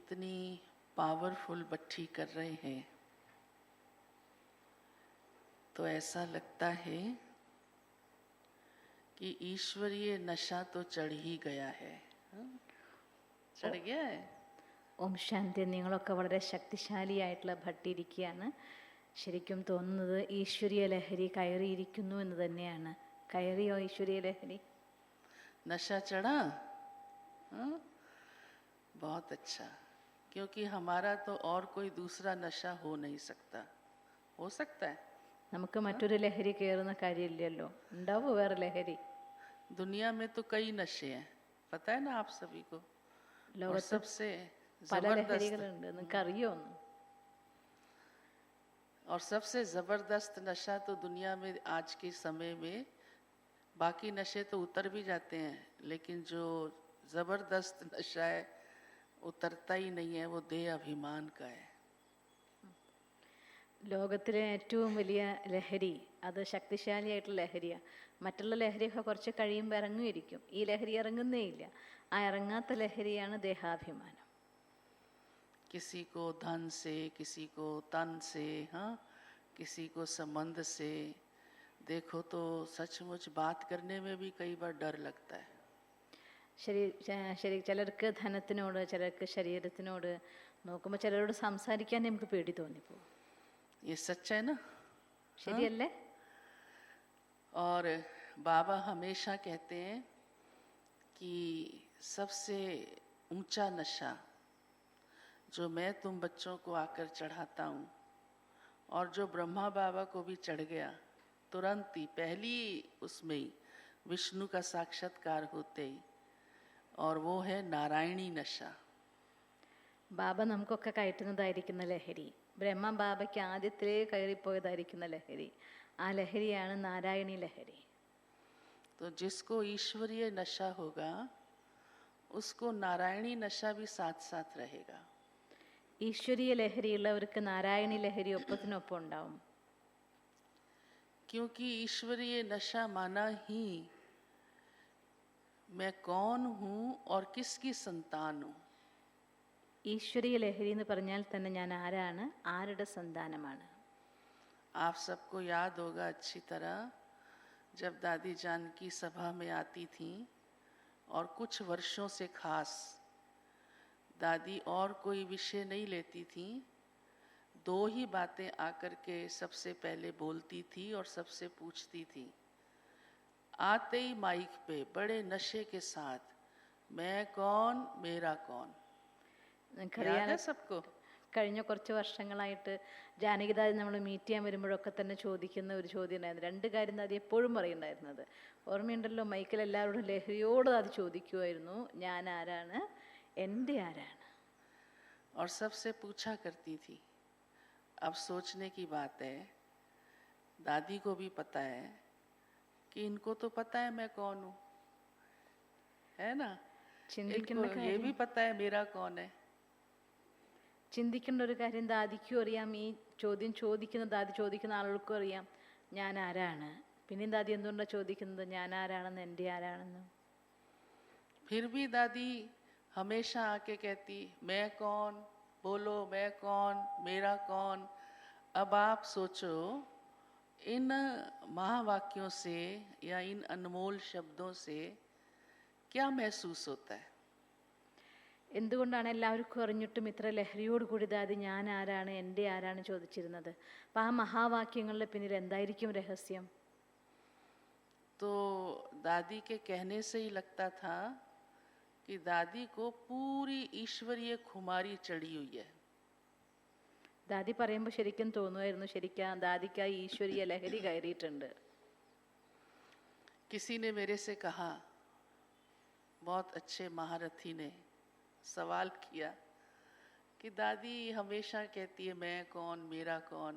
इतनी पावरफुल भट्टी कर रहे हैं तो ऐसा लगता है कि ईश्वरीय नशा तो चढ़ ही गया है. चढ़ गया है. ഓം ശാന്തി. നിങ്ങളൊക്കെ വളരെ ശക്തിശാലിയായിട്ടുള്ള ഭട്ടിരിക്കുകയാണ്. ശരിക്കും തോന്നുന്നത് ഈശ്വരീയ ലഹരി കയറിയിരിക്കുന്നു എന്ന് തന്നെയാണ്. കയറിയോ ഈശ്വരീയ ലഹരി? नशा चढ़ा. बहुत अच्छा, क्योंकि हमारा तो और कोई दूसरा नशा हो नहीं सकता. हो सकता है? നമുക്ക് മറ്റൊരു ലഹരി കയറുന്ന കാര്യമില്ലല്ലോ. ഉണ്ടാവോ വേറെ ലഹരി? दुनिया में तो कई नशे हैं, पता है ना आप सभी को. और ലോകത്ത് सबसे പല जबरदस्त ലഹരികളുണ്ട്. നിങ്ങൾക്ക് അറിയോ? और सबसे जबरदस्त नशा तो दुनिया में आज के समय में, बाकी नशे तो उतर भी जाते हैं, लेकिन जो जबरदस्त नशा है उतरता ही नहीं है, वो देह अभिमान का है. ലോകത്തിലെ ഏറ്റവും വലിയ ലഹരി അത് ശക്തിശാലിയായിട്ടുള്ള ലഹരിയാണ്. മറ്റുള്ള ലഹരിയൊക്കെ കുറച്ച് കഴിയുമ്പോൾ ഇറങ്ങിയിരിക്കും. ഈ ലഹരി ഇറങ്ങുന്നേ ഇല്ല. ആ ഇറങ്ങാത്ത ലഹരിയാണ് ദേഹാഭിമാനം. किसी को धन से, किसी को तन से, हाँ, किसी को संबंध से. देखो तो सचमुच बात करने में भी कई बार डर लगता है. ചിലർക്ക് ധനത്തിനോട്, ചിലർക്ക് ശരീരത്തിനോട്, നോക്കുമ്പോൾ ചിലരോട് സംസാരിക്കാൻ നമുക്ക് പേടി തോന്നിപ്പോകും. ये सच है ना? ശരിയല്ലേ? और बाबा हमेशा कहते हैं कि सबसे ऊंचा नशा जो मैं तुम बच्चों को आकर चढ़ाता हूँ, और जो ब्रह्मा बाबा को भी चढ़ गया तुरंत ही, पहली उसमें ही विष्णु का साक्षात्कार होते ही, और वो है नारायणी नशा. ബാബ നമുക്കൊക്കെ കയറ്റുന്നതായിരിക്കുന്ന ലഹരി, ബ്രഹ്മ ബാബയ്ക്ക് ആദ്യത്തിലേ കയറിപ്പോയതായിരിക്കുന്ന ലഹരി, ആ ലഹരിയാണ് നാരായണി ലഹരി. तो जिसको ईश्वरीय नशा होगा उसको नारायणी नशा भी साथ साथ रहेगा. ഈശ്വരീയ ലഹരിയുള്ളവർക്ക് നാരായണി ലഹരി ഒപ്പത്തിനൊപ്പം ഉണ്ടാവും. क्योंकि ईश्वरीय नशा माना ही मैं कौन हूँ और किसकी संतान हूँ. ഈശ്വരീയ ലഹരി എന്ന് പറഞ്ഞാൽ തന്നെ ഞാൻ ആരാണ്, ആരുടെ സന്താനമാണ്. आप सबको याद होगा अच्छी तरह, जब दादी जानकी सभा में आती थीं, और कुछ वर्षों से खास दादी और कोई विषय नहीं लेती थीं, दो ही बातें आकर के सबसे पहले बोलती थी और सबसे पूछती थी. आते ही माइक पे बड़े नशे के साथ, मैं कौन, मेरा कौन. याद है सबको? കഴിഞ്ഞ കുറച്ച് വർഷങ്ങളായിട്ട് ജാനകിദാദി നമ്മൾ മീറ്റ് ചെയ്യാൻ വരുമ്പോഴൊക്കെ തന്നെ ചോദിക്കുന്ന ഒരു ചോദ്യം ഉണ്ടായിരുന്നു. രണ്ട് കാര്യം ദാദി എപ്പോഴും പറയുന്നുണ്ടായിരുന്നത്, ഓർമ്മയുണ്ടല്ലോ, മൈക്കിൽ എല്ലാവരോടും ലഹരിയോട് അത് ചോദിക്കുമായിരുന്നു, ഞാൻ ആരാണ്, എൻ്റെ ആരാണ്. और सबसे पूछा करती थी. अब सोचने की बात है, दादी को भी पता है कि इनको तो पता है मैं कौन हूँ, है ना? इनको ये भी पता है मेरा कौन है. ചിന്തിക്കേണ്ട ഒരു കാര്യം ദാദിക്കും അറിയാം, ഈ ചോദ്യം ചോദിക്കുന്ന ദാദി ചോദിക്കുന്ന ആളുകൾക്കും അറിയാം ഞാൻ ആരാണ്. പിന്നെയും ദാദി എന്തുകൊണ്ടാണ് ചോദിക്കുന്നത് ഞാൻ ആരാണെന്ന്, എൻ്റെ ആരാണെന്ന്. फिर भी दादी हमेशा आके कहती, मैं कौन, बोलो मैं कौन, मेरा कौन. अब आप सोचो, इन महावाक्यों से या इन अनमोल शब्दों से क्या महसूस होता है? എന്തുകൊണ്ടാണ് എല്ലാവർക്കും അറിഞ്ഞിട്ടും ഇത്ര ലഹരിയോട് കൂടി ദാദി ഞാൻ ആരാണ്, എൻ്റെ ആരാണ് ചോദിച്ചിരുന്നത്? അപ്പം ആ മഹാവാക്യങ്ങളുടെ പിന്നിൽ എന്തായിരിക്കും രഹസ്യം? तो दादी के कहने से ही लगता था कि दादी को पूरी ईश्वरीय खुमारी चढ़ी हुई है. ദാദി പറയുമ്പോൾ ശരിക്കും തോന്നുമായിരുന്നു, ശരിക്കും ദാദിക്ക് ആ ഈശ്വരീയ ലഹരി കയറിയിട്ടുണ്ട്. किसी ने मेरे से कहा, बहुत अच्छे महारथी ने सवाल किया कि दादी हमेशा कहती है मैं कौन, मेरा कौन.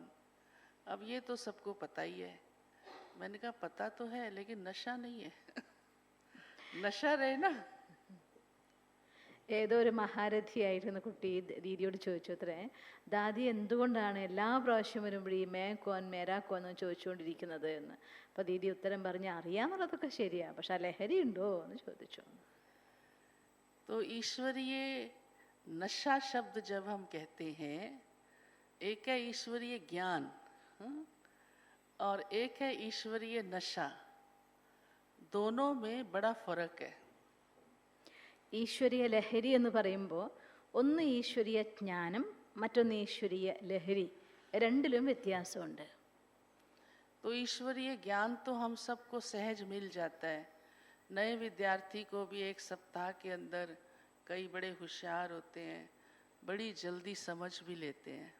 अब ये तो सबको पता ही है. मैंने कहा पता तो है, लेकिन नशा नहीं है. नशा रहे ना. ഏതോ ഒരു മഹാരഥിയായിരുന്ന കുട്ടി ദീദിയോട് ചോദിച്ചു അത്രേ, ദാദി എന്തുകൊണ്ടാണ് എല്ലാ പ്രാവശ്യം വരുമ്പോഴും ഈ മേ കോൻ മേരാ കോൻ എന്ന് ചോദിച്ചുകൊണ്ടിരിക്കുന്നത് എന്ന്. അപ്പോൾ ദീദി ഉത്തരം പറഞ്ഞ്, അറിയാമെന്നുള്ളതൊക്കെ ശരിയാണ്, പക്ഷെ ആ ലഹരി ഉണ്ടോ എന്ന് ചോദിച്ചു. तो ईश्वरीय नशा शब्द जब हम कहते हैं, एक है ईश्वरीय ज्ञान, हाँ, और एक है ईश्वरीय नशा। दोनों में बड़ा फर्क है। ഈശ്വരീയ ലഹരി എന്ന് പറയുമ്പോൾ ഒന്ന് ഈശ്വരീയ ജ്ഞാനം, മറ്റൊന്ന് ഈശ്വരീയ ലഹരി. രണ്ടിലും വ്യത്യാസമുണ്ട്. तो ईश्वरीय ज्ञान तो हम सबको सहज मिल जाता है। नए विद्यार्थी को भी एक सप्ताह के अंदर, कई बड़े होशियार होते हैं, बड़ी जल्दी समझ भी लेते हैं।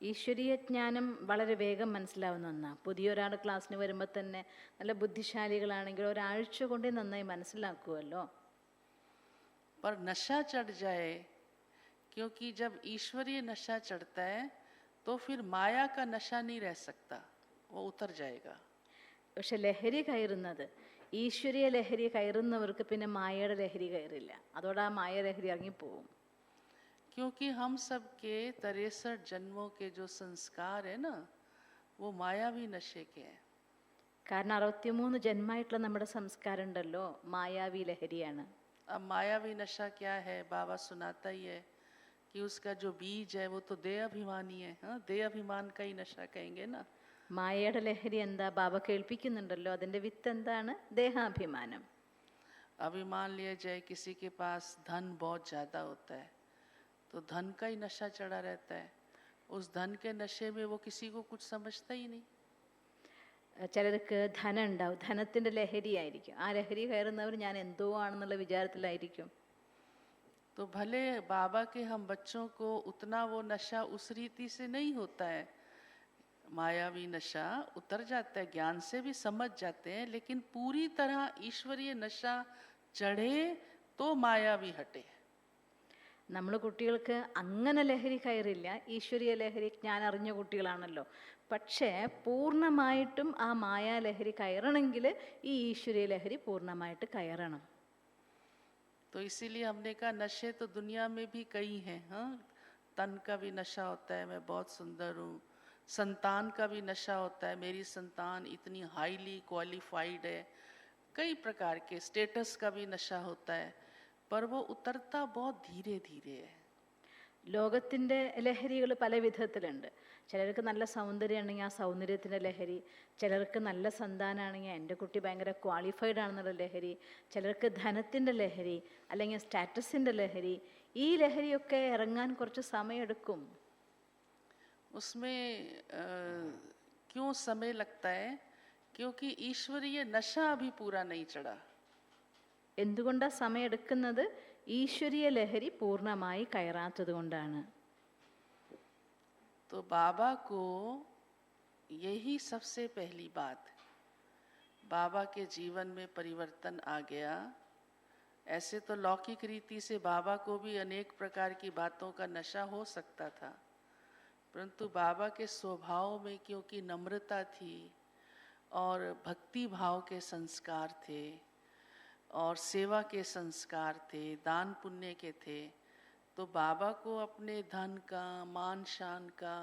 ഈശ്വരീയ ജ്ഞാനം വളരെ വേഗം മനസ്സിലാവുന്ന ഒന്നാണ്. പുതിയൊരാൾ ക്ലാസ്സിന് വരുമ്പോൾ തന്നെ നല്ല ബുദ്ധിശാലികളാണെങ്കിൽ ഒരാഴ്ച കൊണ്ട് നന്നായി മനസ്സിലാക്കുമല്ലോ. पर नशा चढ़ जाए, क्योंकि जब ईश्वरीय नशा चढ़ता है तो फिर माया का नशा नहीं रह सकता, वो उतर जाएगा. പക്ഷെ ലഹരി കയറുന്നത്, ഈശ്വരീയ ലഹരി കയറുന്നവർക്ക് പിന്നെ മായയുടെ ലഹരി കയറില്ല. അതോടെ ആ മായ ലഹരി ഇറങ്ങിപ്പോവും. क्योंकि हम सब के 63 जन्मों के जो संस्कार है ना, वो मायावी नशे के हैं. കാരണം 63 ജന്മമായിട്ടുള്ള നമ്മുടെ സംസ്കാരം ഉണ്ടല്ലോ, മായാവി ലഹരിയാണ്. अब मायावी नशा क्या है, बाबा सुनाता ही है कि उसका जो बीज है वो तो देह अभिमानी है. हाँ, देह अभिमान का ही नशा कहेंगे ना. മായയുടെ ലഹരി എന്താ ബാബ കേൾപ്പിക്കുന്നുണ്ടല്ലോ, അതിന്റെ വിത്ത് എന്താണ്? ദേഹാഭിമാനം. अभी मान लिया जाए किसी के पास धन बहुत ज़्यादा होता है, तो धन का ही नशा चढ़ा रहता है. उस धन के नशे में वो किसी को कुछ समझता ही नहीं. ചിലർക്ക് ധനം ഉണ്ടാവും, ധനത്തിന്റെ ലഹരിയായിരിക്കും. ആ ലഹരി കയറുന്നവർ ഞാൻ എന്തോ ആണെന്നുള്ള വിചാരത്തിലായിരിക്കും. तो भले बाबा के हम बच्चों को उतना वो नशा उस रीति से नहीं होता है, मायावी नशा उतर जाता है, ज्ञान से भी समझ जाते हैं, लेकिन पूरी तरह ईश्वरीय नशा चढ़े तो मायावी हटे. നമ്മൾ കുട്ടികൾക്ക് അങ്ങനെ ലഹരി കയറില്ല. ഈശ്വരീയ ലഹരി ഞാൻ അറിഞ്ഞ കുട്ടികളാണല്ലോ. പക്ഷേ പൂർണ്ണമായിട്ടും ആ മായാലഹരി കയറണമെങ്കിൽ ഈ ഈശ്വരീയ ലഹരി പൂർണ്ണമായിട്ട് കയറണം. तो इसीलिए हमने कहा नशे तो दुनिया में भी कई हैं. हाँ, तन का भी नशा होता है, मैं बहुत सुंदर हूँ. संतान का भी नशा होता है, मेरी संतान इतनी हाईली क्वालिफाइड है. कई प्रकार के स्टेटस का भी नशा होता है, पर वो उतरता बहुत धीरे धीरे है. ലോകത്തിൻ്റെ ലഹരികൾ പല വിധത്തിലുണ്ട്. ചിലർക്ക് നല്ല സൗന്ദര്യമാണെങ്കിൽ ആ സൗന്ദര്യത്തിൻ്റെ ലഹരി, ചിലർക്ക് നല്ല സന്താനമാണെങ്കിൽ എൻ്റെ കുട്ടി ഭയങ്കര ക്വാളിഫൈഡ് ആണെന്നുള്ള ലഹരി, ചിലർക്ക് ധനത്തിൻ്റെ ലഹരി അല്ലെങ്കിൽ സ്റ്റാറ്റസിൻ്റെ ലഹരി. ഈ ലഹരിയൊക്കെ ഇറങ്ങാൻ കുറച്ച് സമയമെടുക്കും. उसमें क्यों समय लगता है? क्योंकि ईश्वरीय नशा अभी पूरा नहीं चढ़ा. എന്തുകൊണ്ടാണ് സമയം എടുക്കുന്നത്? ഈശ്വരീയ ലഹരി പൂർണ്ണമായി കയറാത്തത് കൊണ്ടാണ്. तो बाबा को यही सबसे पहली बात, बाबा के जीवन में परिवर्तन आ गया. ऐसे तो लौकिक रीति से बाबा को भी अनेक प्रकार की बातों का नशा हो सकता था, परंतु बाबा के स्वभाव में क्योंकि नम्रता थी और भक्ति भाव के संस्कार थे और सेवा के संस्कार थे, दान पुण्य के थे, तो बाबा को अपने धन का, मान शान का,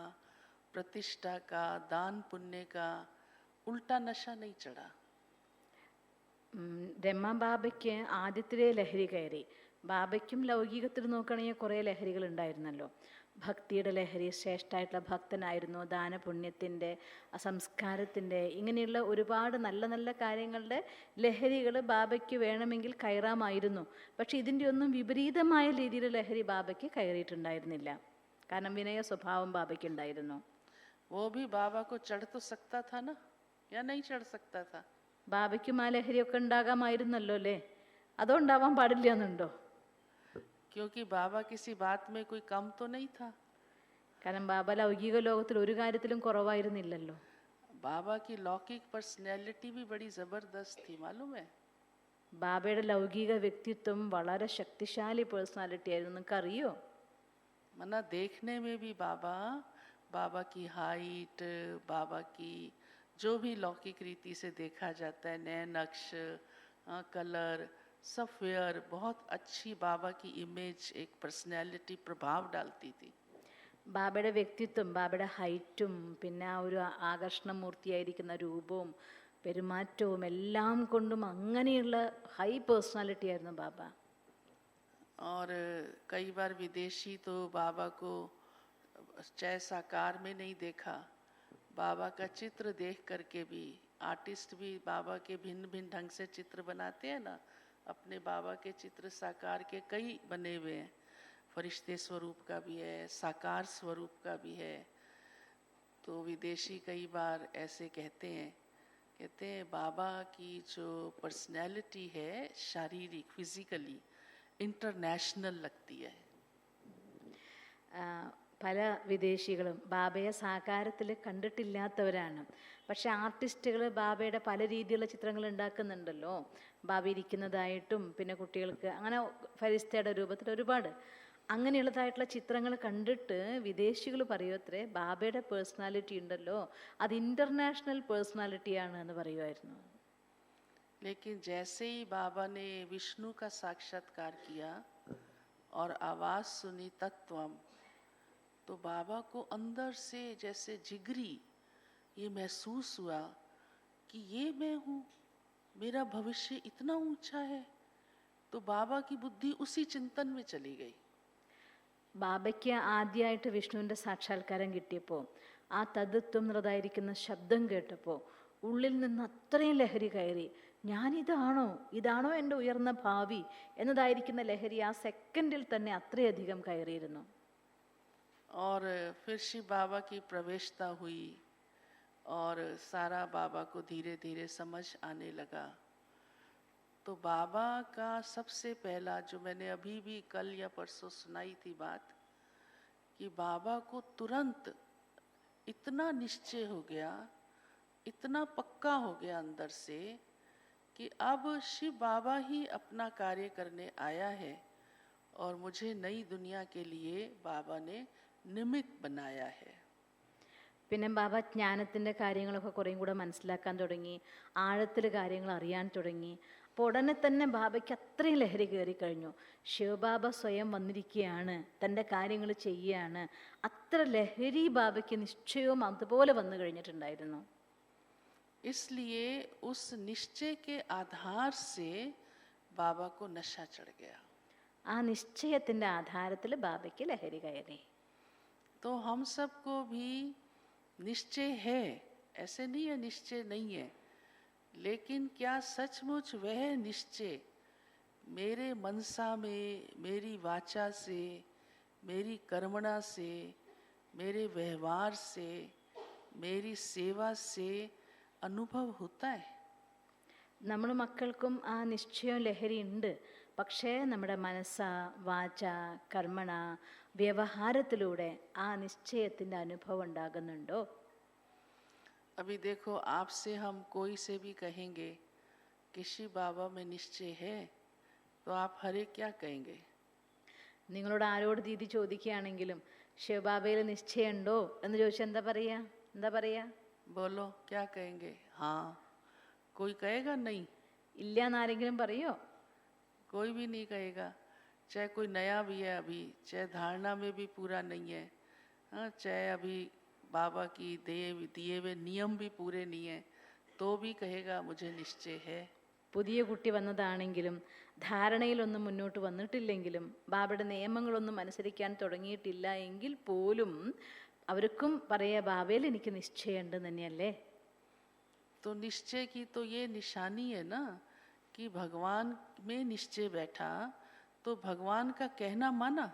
प्रतिष्ठा का, दान पुण्य का उल्टा नशा नहीं चढ़ा. രമ ബാബയ്ക്ക് ആദ്യത്തിലെ ലഹരി കയറി. ബാബയ്ക്കും ലൗകികത്തിൽ നോക്കുകയാണെങ്കിൽ കുറേ ലഹരികൾ ഉണ്ടായിരുന്നല്ലോ. ഭക്തിയുടെ ലഹരി, ശ്രേഷ്ഠമായിട്ടുള്ള ഭക്തനായിരുന്നു, ദാനപുണ്യത്തിൻ്റെ, സംസ്കാരത്തിൻ്റെ, ഇങ്ങനെയുള്ള ഒരുപാട് നല്ല നല്ല കാര്യങ്ങളുടെ ലഹരികൾ ബാബയ്ക്ക് വേണമെങ്കിൽ കയറാമായിരുന്നു. പക്ഷെ ഇതിൻ്റെ ഒന്നും വിപരീതമായ രീതിയിൽ ലഹരി ബാബയ്ക്ക് കയറിയിട്ടുണ്ടായിരുന്നില്ല. കാരണം വിനയ സ്വഭാവം ബാബയ്ക്ക് ഉണ്ടായിരുന്നു. वो भी बाबा को चढ़ तो सकता था ना, या नहीं चढ़ सकता था? ബാബയ്ക്കും ആ ലഹരിയൊക്കെ ഉണ്ടാകാമായിരുന്നല്ലോ അല്ലേ? അതോ ഉണ്ടാവാൻ പാടില്ല എന്നുണ്ടോ? क्योंकि बाबा किसी बात में कोई कम तो नहीं था. കാരണം ബാബ ലൗകിക ലോകത്തിൽ ഒരു കാര്യത്തിലും കുറവായിരുന്നില്ലല്ലോ. बाबा की लौकिक पर्सनैलिटी भी बड़ी जबरदस्त थी, मालूम है? ബാബയുടെ ലൗകിക വ്യക്തിത്വം വളരെ ശക്തിശാലി പേഴ്സണാലിറ്റി ആയിരുന്നു. നിങ്ങൾക്കറിയോ? मना देखने में भी बाबा की हाइट, बाबा की जो भी लौकिक रीति से देखा जाता है, नैन नक्श, कलर, सब फेयर, बहुत अच्छी बाबा की इमेज, एक पर्सनैलिटी प्रभाव डालती थी. ബാബയുടെ വ്യക്തിത്വം, ബാബയുടെ ഹൈറ്റും പിന്നെ ആ ഒരു ആകർഷണമൂർത്തിയായിരിക്കുന്ന രൂപവും പെരുമാറ്റവും എല്ലാം കൊണ്ടും അങ്ങനെയുള്ള ഹൈ പേഴ്സണാലിറ്റി ആയിരുന്നു ബാബ. और कई बार विदेशी तो बाबा को चाहे साकार में नहीं देखा, बाबा का चित्र देख करके भी, आर्टिस्ट भी बाबा के भिन्न भिन्न ढंग से चित्र बनाते हैं ना, अपने बाबा के चित्र साकार के कई बने हुए हैं, फरिश्ते स्वरूप का भी है, साकार स्वरूप का भी है। तो विदेशी कई बार ऐसे कहते हैं बाबा की जो पर्सनैलिटी है शारीरिक, फिजिकली इंटरनेशनल लगती है। പല വിദേശികളും ബാബയെ സാകാരത്തിൽ കണ്ടിട്ടില്ലാത്തവരാണ്. പക്ഷെ ആർട്ടിസ്റ്റുകൾ ബാബയുടെ പല രീതിയിലുള്ള ചിത്രങ്ങൾ ഉണ്ടാക്കുന്നുണ്ടല്ലോ, ബാബ ഇരിക്കുന്നതായിട്ടും പിന്നെ കുട്ടികൾക്ക് അങ്ങനെ ഫരിസ്തയുടെ രൂപത്തിൽ ഒരുപാട് അങ്ങനെയുള്ളതായിട്ടുള്ള ചിത്രങ്ങൾ കണ്ടിട്ട് വിദേശികൾ പറയുമത്രേ ബാബയുടെ പേഴ്സണാലിറ്റി ഉണ്ടല്ലോ അത് ഇൻ്റർനാഷണൽ പേഴ്സണാലിറ്റിയാണ് എന്ന് പറയുമായിരുന്നു. लेकिन जैसे ही बाबा ने विष्णु का साक्षात्कार किया और आवाज़ सुनी तत्वम, तो बाबा को अंदर से जैसे जिगरी ये महसूस हुआ कि ये मैं हूँ, मेरा भविष्य इतना ऊंचा है। तो बाबा की बुद्धि उसी चिंतन में चली गई. ബാബയ്ക്ക് ആദ്യമായിട്ട് വിഷ്ണുവിൻ്റെ സാക്ഷാത്കാരം കിട്ടിയപ്പോൾ ആ തത്വം എന്നുള്ളതായിരിക്കുന്ന ശബ്ദം കേട്ടപ്പോൾ ഉള്ളിൽ നിന്ന് അത്രയും ലഹരി കയറി. ഇതാണോ എൻ്റെ ഉയർന്ന ഭാവി എന്നതായിരിക്കുന്ന ലഹരി ആ സെക്കൻഡിൽ തന്നെ അത്രയധികം കയറിയിരുന്നു. और फिर शिव बाबा की प्रवेशता हुई और सारा बाबा को धीरे धीरे समझ आने लगा. तो बाबा का सबसे पहला जो मैंने अभी भी कल या परसों सुनाई थी बात, कि बाबा को तुरंत इतना निश्चय हो गया, इतना पक्का हो गया अंदर से कि अब शिव बाबा ही अपना कार्य करने आया है और मुझे नई दुनिया के लिए बाबा ने निमित्त बनाया है. പിന്നെ ബാബ ജ്ഞാനത്തിൻ്റെ കാര്യങ്ങളൊക്കെ കുറേയും കൂടെ മനസ്സിലാക്കാൻ തുടങ്ങി, ആഴത്തിൽ കാര്യങ്ങൾ അറിയാൻ തുടങ്ങി. അപ്പോൾ ഉടനെ തന്നെ ബാബയ്ക്ക് അത്രയും ലഹരി കയറി കഴിഞ്ഞു. ശിവബാബ സ്വയം വന്നിരിക്കുകയാണ്, തൻ്റെ കാര്യങ്ങൾ ചെയ്യുകയാണ്. അത്ര ലഹരി ബാബയ്ക്ക് നിശ്ചയവും അതുപോലെ വന്നു കഴിഞ്ഞിട്ടുണ്ടായിരുന്നു. इसलिए उस निश्चय के आधार से बाबा को नशा चढ़ गया. ആ നിശ്ചയത്തിൻ്റെ ആധാരത്തിൽ ബാബയ്ക്ക് ലഹരി കയറി. तो हम सबको भी निश्चय है, ऐसे नहीं है निश्चय नहीं है, लेकिन क्या सचमुच वह निश्चय मेरे मनसा में, मेरी वाचा से, मेरी कर्मणा से, मेरे व्यवहार से, मेरी सेवा से अनुभव होता है? നമ്മൾ മക്കൾക്കും ആ നിശ്ചയം ലഹരി ഉണ്ട്. പക്ഷേ നമ്മുടെ മനസ്സ, വാച, കർമ്മണ, വ്യവഹാരത്തിലൂടെ ആ നിശ്ചയത്തിൻ്റെ അനുഭവം ഉണ്ടാകുന്നുണ്ടോ? अभी देखो, आपसे हम कोई से भी कहेंगे कि शिव बाबा में निश्चय है, तो आप हरे क्या कहेंगे? നിങ്ങളോട് ആരോട് ദീദി ചോദിക്കുകയാണെങ്കിലും ശിവബാബയിൽ നിശ്ചയമുണ്ടോ എന്ന് ചോദിച്ചാൽ എന്താ പറയാ? बोलो, क्या कहेंगे? हाँ. कोई कहेगा नहीं? ഇല്ല എന്നാരെങ്കിലും പറയോ? कोई भी नहीं कहेगा. चाहे कोई नया भी है अभी, चाहे धारणा में भी पूरा नहीं है, हाँ, चाहे अभी बाबा की दिए हुए नियम भी पूरे नहीं है, तो भी कहेगा मुझे निश्चय है. പുതിയ കുട്ടി വന്നതാണെങ്കിലും ധാരണയിലൊന്നും മുന്നോട്ട് വന്നിട്ടില്ലെങ്കിലും ബാബയുടെ നിയമങ്ങളൊന്നും അനുസരിക്കാൻ തുടങ്ങിയിട്ടില്ല എങ്കിൽ പോലും അവർക്കും പറയാ ബാബയിൽ എനിക്ക് നിശ്ചയമുണ്ട് തന്നെയല്ലേ. तो निश्चय की तो ये निशानी है ना कि भगवान में निश्चय बैठा तो भगवान का कहना माना.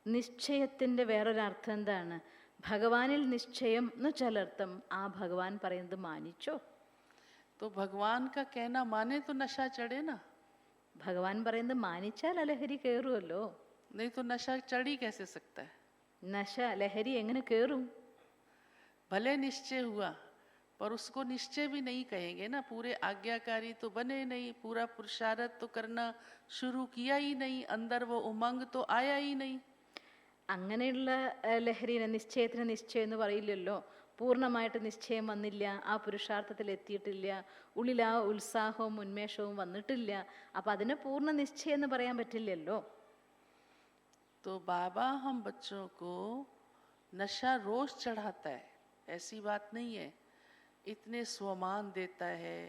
നിശ്ചയത്തിൻ്റെ വേറൊരർത്ഥം എന്താണ്? ഭഗവാനിൽ നിശ്ചയം എന്ന് ചിലർത്ഥം ആ ഭഗവാൻ പറയുന്നത് മാനിച്ചോ? तो भगवान का कहना माने तो नशा चढ़े ना. ഭഗവാൻ പറയുന്നത് മാനിച്ചാൽ ലഹരി കയറുമല്ലോ. नहीं तो नशा चढ़ ही कैसे सकता है? ലഹരി എങ്ങനെ കയറും? भले निश्चय हुआ पर उसको निश्चय भी नहीं कहेंगे ना. पूरे आज्ञाकारी तो बने नहीं, पूरा पुरुषार्थ तो करना शुरू किया ही नहीं, अंदर वो उमंग तो आया ही नहीं. അങ്ങനെയുള്ള ലഹരിനെ നിശ്ചയത്തിന് നിശ്ചയം എന്ന് പറയില്ലല്ലോ. പൂർണ്ണമായിട്ട് നിശ്ചയം വന്നില്ല, ആ പുരുഷാർത്ഥത്തിൽ എത്തിയിട്ടില്ല, ഉള്ളിൽ ആ ഉത്സാഹവും ഉന്മേഷവും വന്നിട്ടില്ല. അപ്പം അതിനെ പൂർണ്ണ നിശ്ചയം എന്ന് പറയാൻ പറ്റില്ലല്ലോ. तो बाबा हम बच्चों को नशा रोज चढ़ाता है, ऐसी बात नहीं है. इतने स्वमान देता है,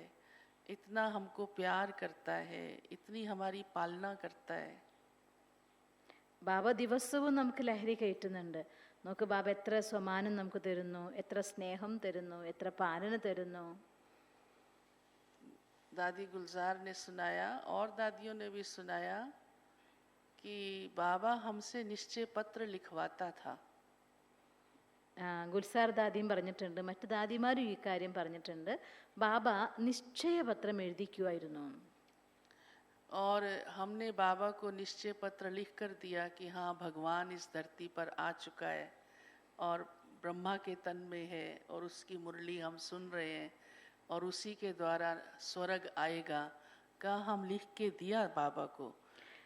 इतना हमको प्यार करता है, इतनी हमारी पालना करता है. ബാബ ദിവസവും നമുക്ക് ലഹരി കയറ്റുന്നുണ്ട്. നോക്ക് ബാബ എത്ര സമാനം നമുക്ക് തരുന്നു, എത്ര സ്നേഹം തരുന്നു, എത്ര പാലന തരുന്നു. दादी गुलजार ने सुनाया और दादियों ने भी सुनाया कि बाबा हमसे निश्चय पत्र लिखवाता था. ഗുൽസാർ ദാദിയും പറഞ്ഞിട്ടുണ്ട്, മറ്റു ദാദിമാരും ഈ കാര്യം പറഞ്ഞിട്ടുണ്ട്. ബാബ നിശ്ചയപത്രം എഴുതിക്കുമായിരുന്നു. और हमने बाबा को निश्चय पत्र लिख कर दिया कि हाँ भगवान इस धरती पर आ चुका है और ब्रह्मा के तन में है और उसकी मुरली हम सुन रहे हैं और उसी के द्वारा स्वर्ग आएगा का हम लिख के दिया बाबा को.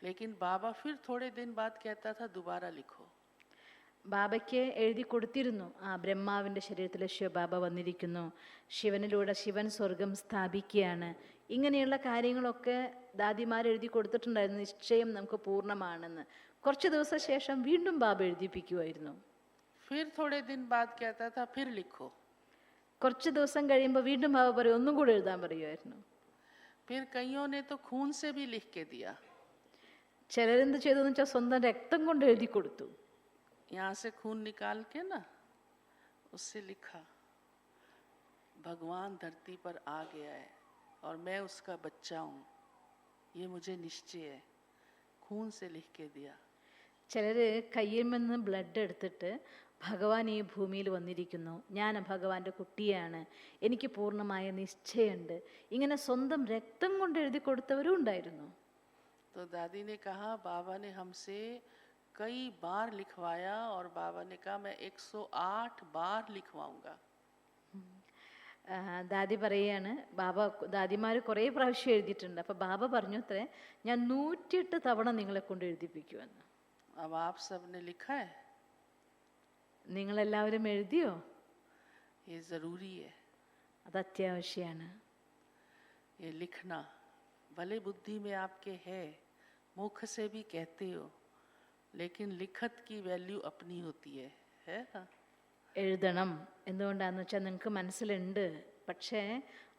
लेकिन बाबा फिर थोड़े दिन बाद कहता था दोबारा लिखो. ബാബയ്ക്ക് എഴുതി കൊടുത്തിരുന്നു, ആ ബ്രഹ്മാവിൻ്റെ ശരീരത്തിൽ ശിവബാബ വന്നിരിക്കുന്നു, ശിവനിലൂടെ ശിവൻ സ്വർഗം സ്ഥാപിക്കുകയാണ്, ഇങ്ങനെയുള്ള കാര്യങ്ങളൊക്കെ ദാദിമാർ എഴുതി കൊടുത്തിട്ടുണ്ടായിരുന്നു. നിശ്ചയം നമുക്ക് പൂർണ്ണമാണെന്ന്. കുറച്ച് ദിവസം ശേഷം വീണ്ടും ബാബ എഴുതിപ്പിക്കുമായിരുന്നു. फिर थोड़े दिन बाद कहता था फिर लिखो. കുറച്ച് ദിവസം കഴിയുമ്പോൾ വീണ്ടും ബാബ പറയും, ഒന്നും കൂടെ എഴുതാൻ പറയുമായിരുന്നു. फिर कईयों ने तो खून से भी लिख के दिया. ചിലരെന്ത് ചെയ്തെന്ന് വെച്ചാൽ സ്വന്തം രക്തം കൊണ്ട് എഴുതി കൊടുത്തു. यहाँ से खून निकाल के ना उससे लिखा भगवान धरती पर आ गया है और मैं उसका बच्चा हूँ, ये मुझे निश्चय है. खून से लिख के दिया. ചിലർ കയ്യിൽ നിന്ന് ബ്ലഡ് എടുത്തിട്ട് ഭഗവാൻ ഈ ഭൂമിയിൽ വന്നിരിക്കുന്നു, ഞാൻ ഭഗവാന്റെ കുട്ടിയാണ്, എനിക്ക് പൂർണ്ണമായ നിശ്ചയമുണ്ട്, ഇങ്ങനെ സ്വന്തം രക്തം കൊണ്ട് എഴുതി കൊടുത്തവരും ഉണ്ടായിരുന്നു. तो दादी ने कहा बाबा ने हमसे कई बार लिखवाया और बाबा ने कहा मैं 108 बार लिखवाऊंगा. ദാദി പറയാണ്, ദാദിമാർ കുറേ പ്രാവശ്യം എഴുതിയിട്ടുണ്ട്. അപ്പം ബാബ പറഞ്ഞു അത്രേ, ഞാൻ 108 തവണ നിങ്ങളെ കൊണ്ട് എഴുതിപ്പിക്കുമെന്ന്. अब आप सब ने लिखा है, നിങ്ങളെല്ലാവരും എഴുതിയോ? ये जरूरी है. അത് അത്യാവശ്യമാണ്. ये लिखना भले बुद्धि में आपके है, मुख से भी कहते हो, लेकिन लिखत की वैल्यू अपनी होती है ना? എഴുതണം. എന്തുകൊണ്ടാന്ന് വെച്ചാൽ നിങ്ങൾക്ക് മനസ്സിലുണ്ട്, പക്ഷേ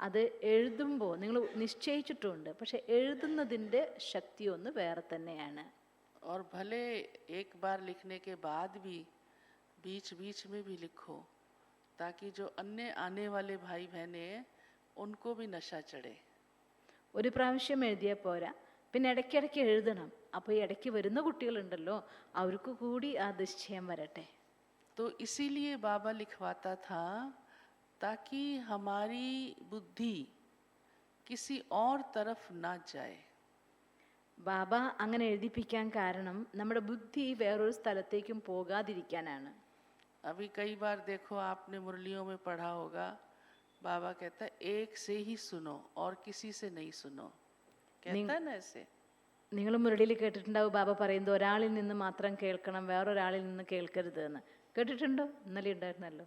അത് എഴുതുമ്പോൾ നിങ്ങൾ നിശ്ചയിച്ചിട്ടുണ്ട്, പക്ഷെ എഴുതുന്നതിൻ്റെ ശക്തി ഒന്ന് വേറെ തന്നെയാണ്. और भले एक बार लिखने के बाद भी बीच बीच में भी लिखो, ताकि जो अन्य आने वाले भाई बहने हैं उनको भी नशा चढ़े. ഒരു പ്രാവശ്യം എഴുതിയാൽ പോരാ, പിന്നെ ഇടയ്ക്കിടയ്ക്ക് എഴുതണം. അപ്പോൾ ഈ ഇടയ്ക്ക് വരുന്ന കുട്ടികളുണ്ടല്ലോ, അവർക്ക് കൂടി ആ നിശ്ചയം വരട്ടെ. तो इसीलिए बाबा लिखवाता था ताकि हमारी बुद्धि किसी और तरफ ना जाए. ബാബ അങ്ങനെ എഴുതിപ്പിക്കാൻ കാരണം നമ്മുടെ ബുദ്ധി വേറൊരു സ്ഥലത്തേക്കും പോകാതിരിക്കാനാണ്. अभी कई बार देखो आपने मुरलियों में पढ़ा होगा, बाबा कहता है एक से ही सुनो और किसी से नहीं सुनो. कहता है ना ऐसे. നിങ്ങൾ മുരളിയിൽ കേട്ടിട്ടുണ്ടാവും ബാബ പറയുന്നത്, ഒരാളിൽ നിന്ന് മാത്രം കേൾക്കണം, വേറൊരാളിൽ നിന്ന് കേൾക്കരുത് എന്ന്. കേട്ടിട്ടുണ്ടോ? ഇന്നലെ ഉണ്ടായിരുന്നല്ലോ,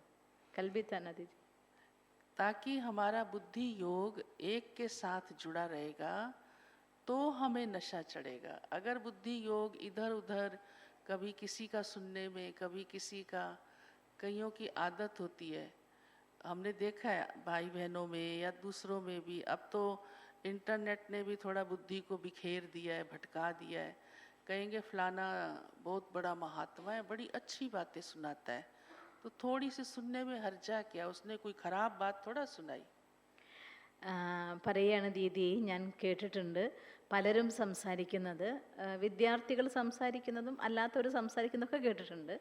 കൽബിത്താന ദീദി. ताकि हमारा बुद्धि योग एक के साथ जुड़ा रहेगा तो हमें नशा चढ़ेगा. अगर बुद्धि योग इधर उधर, कभी किसी का सुनने में, कभी किसी का, कईयों की आदत होती है, हमने देखा है भाई बहनों में या दूसरों में भी. अब तो इंटरनेट ने भी थोड़ा बुद्धि को बिखेर दिया है, भटका दिया है. कहेंगे फलाना बहुत बड़ा महात्मा है, बड़ी अच्छी बातें सुनाता है, तो थोड़ी सी सुनने में हर्जा क्या, उसने कोई खराब बात थोड़ा सुनाई. പറയുകയാണ് ദീദി, ഞാൻ കേട്ടിട്ടുണ്ട് പലരും സംസാരിക്കുന്നത്, വിദ്യാർത്ഥികൾ സംസാരിക്കുന്നതും അല്ലാത്തവർ സംസാരിക്കുന്നതൊക്കെ കേട്ടിട്ടുണ്ട്.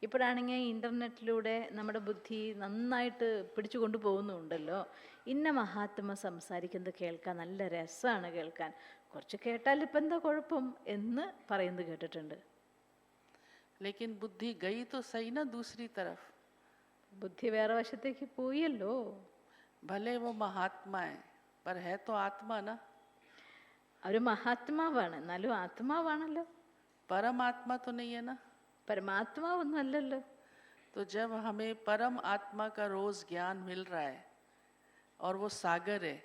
ഇപ്പോഴാണെങ്കിൽ ഇൻ്റർനെറ്റിലൂടെ നമ്മുടെ ബുദ്ധി നന്നായിട്ട് പിടിച്ചു കൊണ്ടുപോകുന്നുണ്ടല്ലോ. ഇന്ന മഹാത്മ സംസാരിക്കുന്നത് കേൾക്കാൻ നല്ല രസമാണ്, കേൾക്കാൻ കുറച്ച് കേട്ടാൽ ഇപ്പം എന്താ കുഴപ്പം എന്ന് പറയുന്നത് കേട്ടിട്ടുണ്ട്. लेकिन बुद्धि गई तो सही ना दूसरी तरफ. ബുദ്ധി വേറെ വശത്തേക്ക് പോയല്ലോ. भले वो महात्मा है पर है तो आत्मा ना. ഒരു മഹാത്മാവാണ്, എന്നാലും ആത്മാവാണല്ലോ. परमात्मा तो नहीं है ना. പരമാത്മാവൊന്നും അല്ലല്ലോ. तो जब हमें परम आत्मा का रोज ज्ञान मिल रहा है और वो सागर है,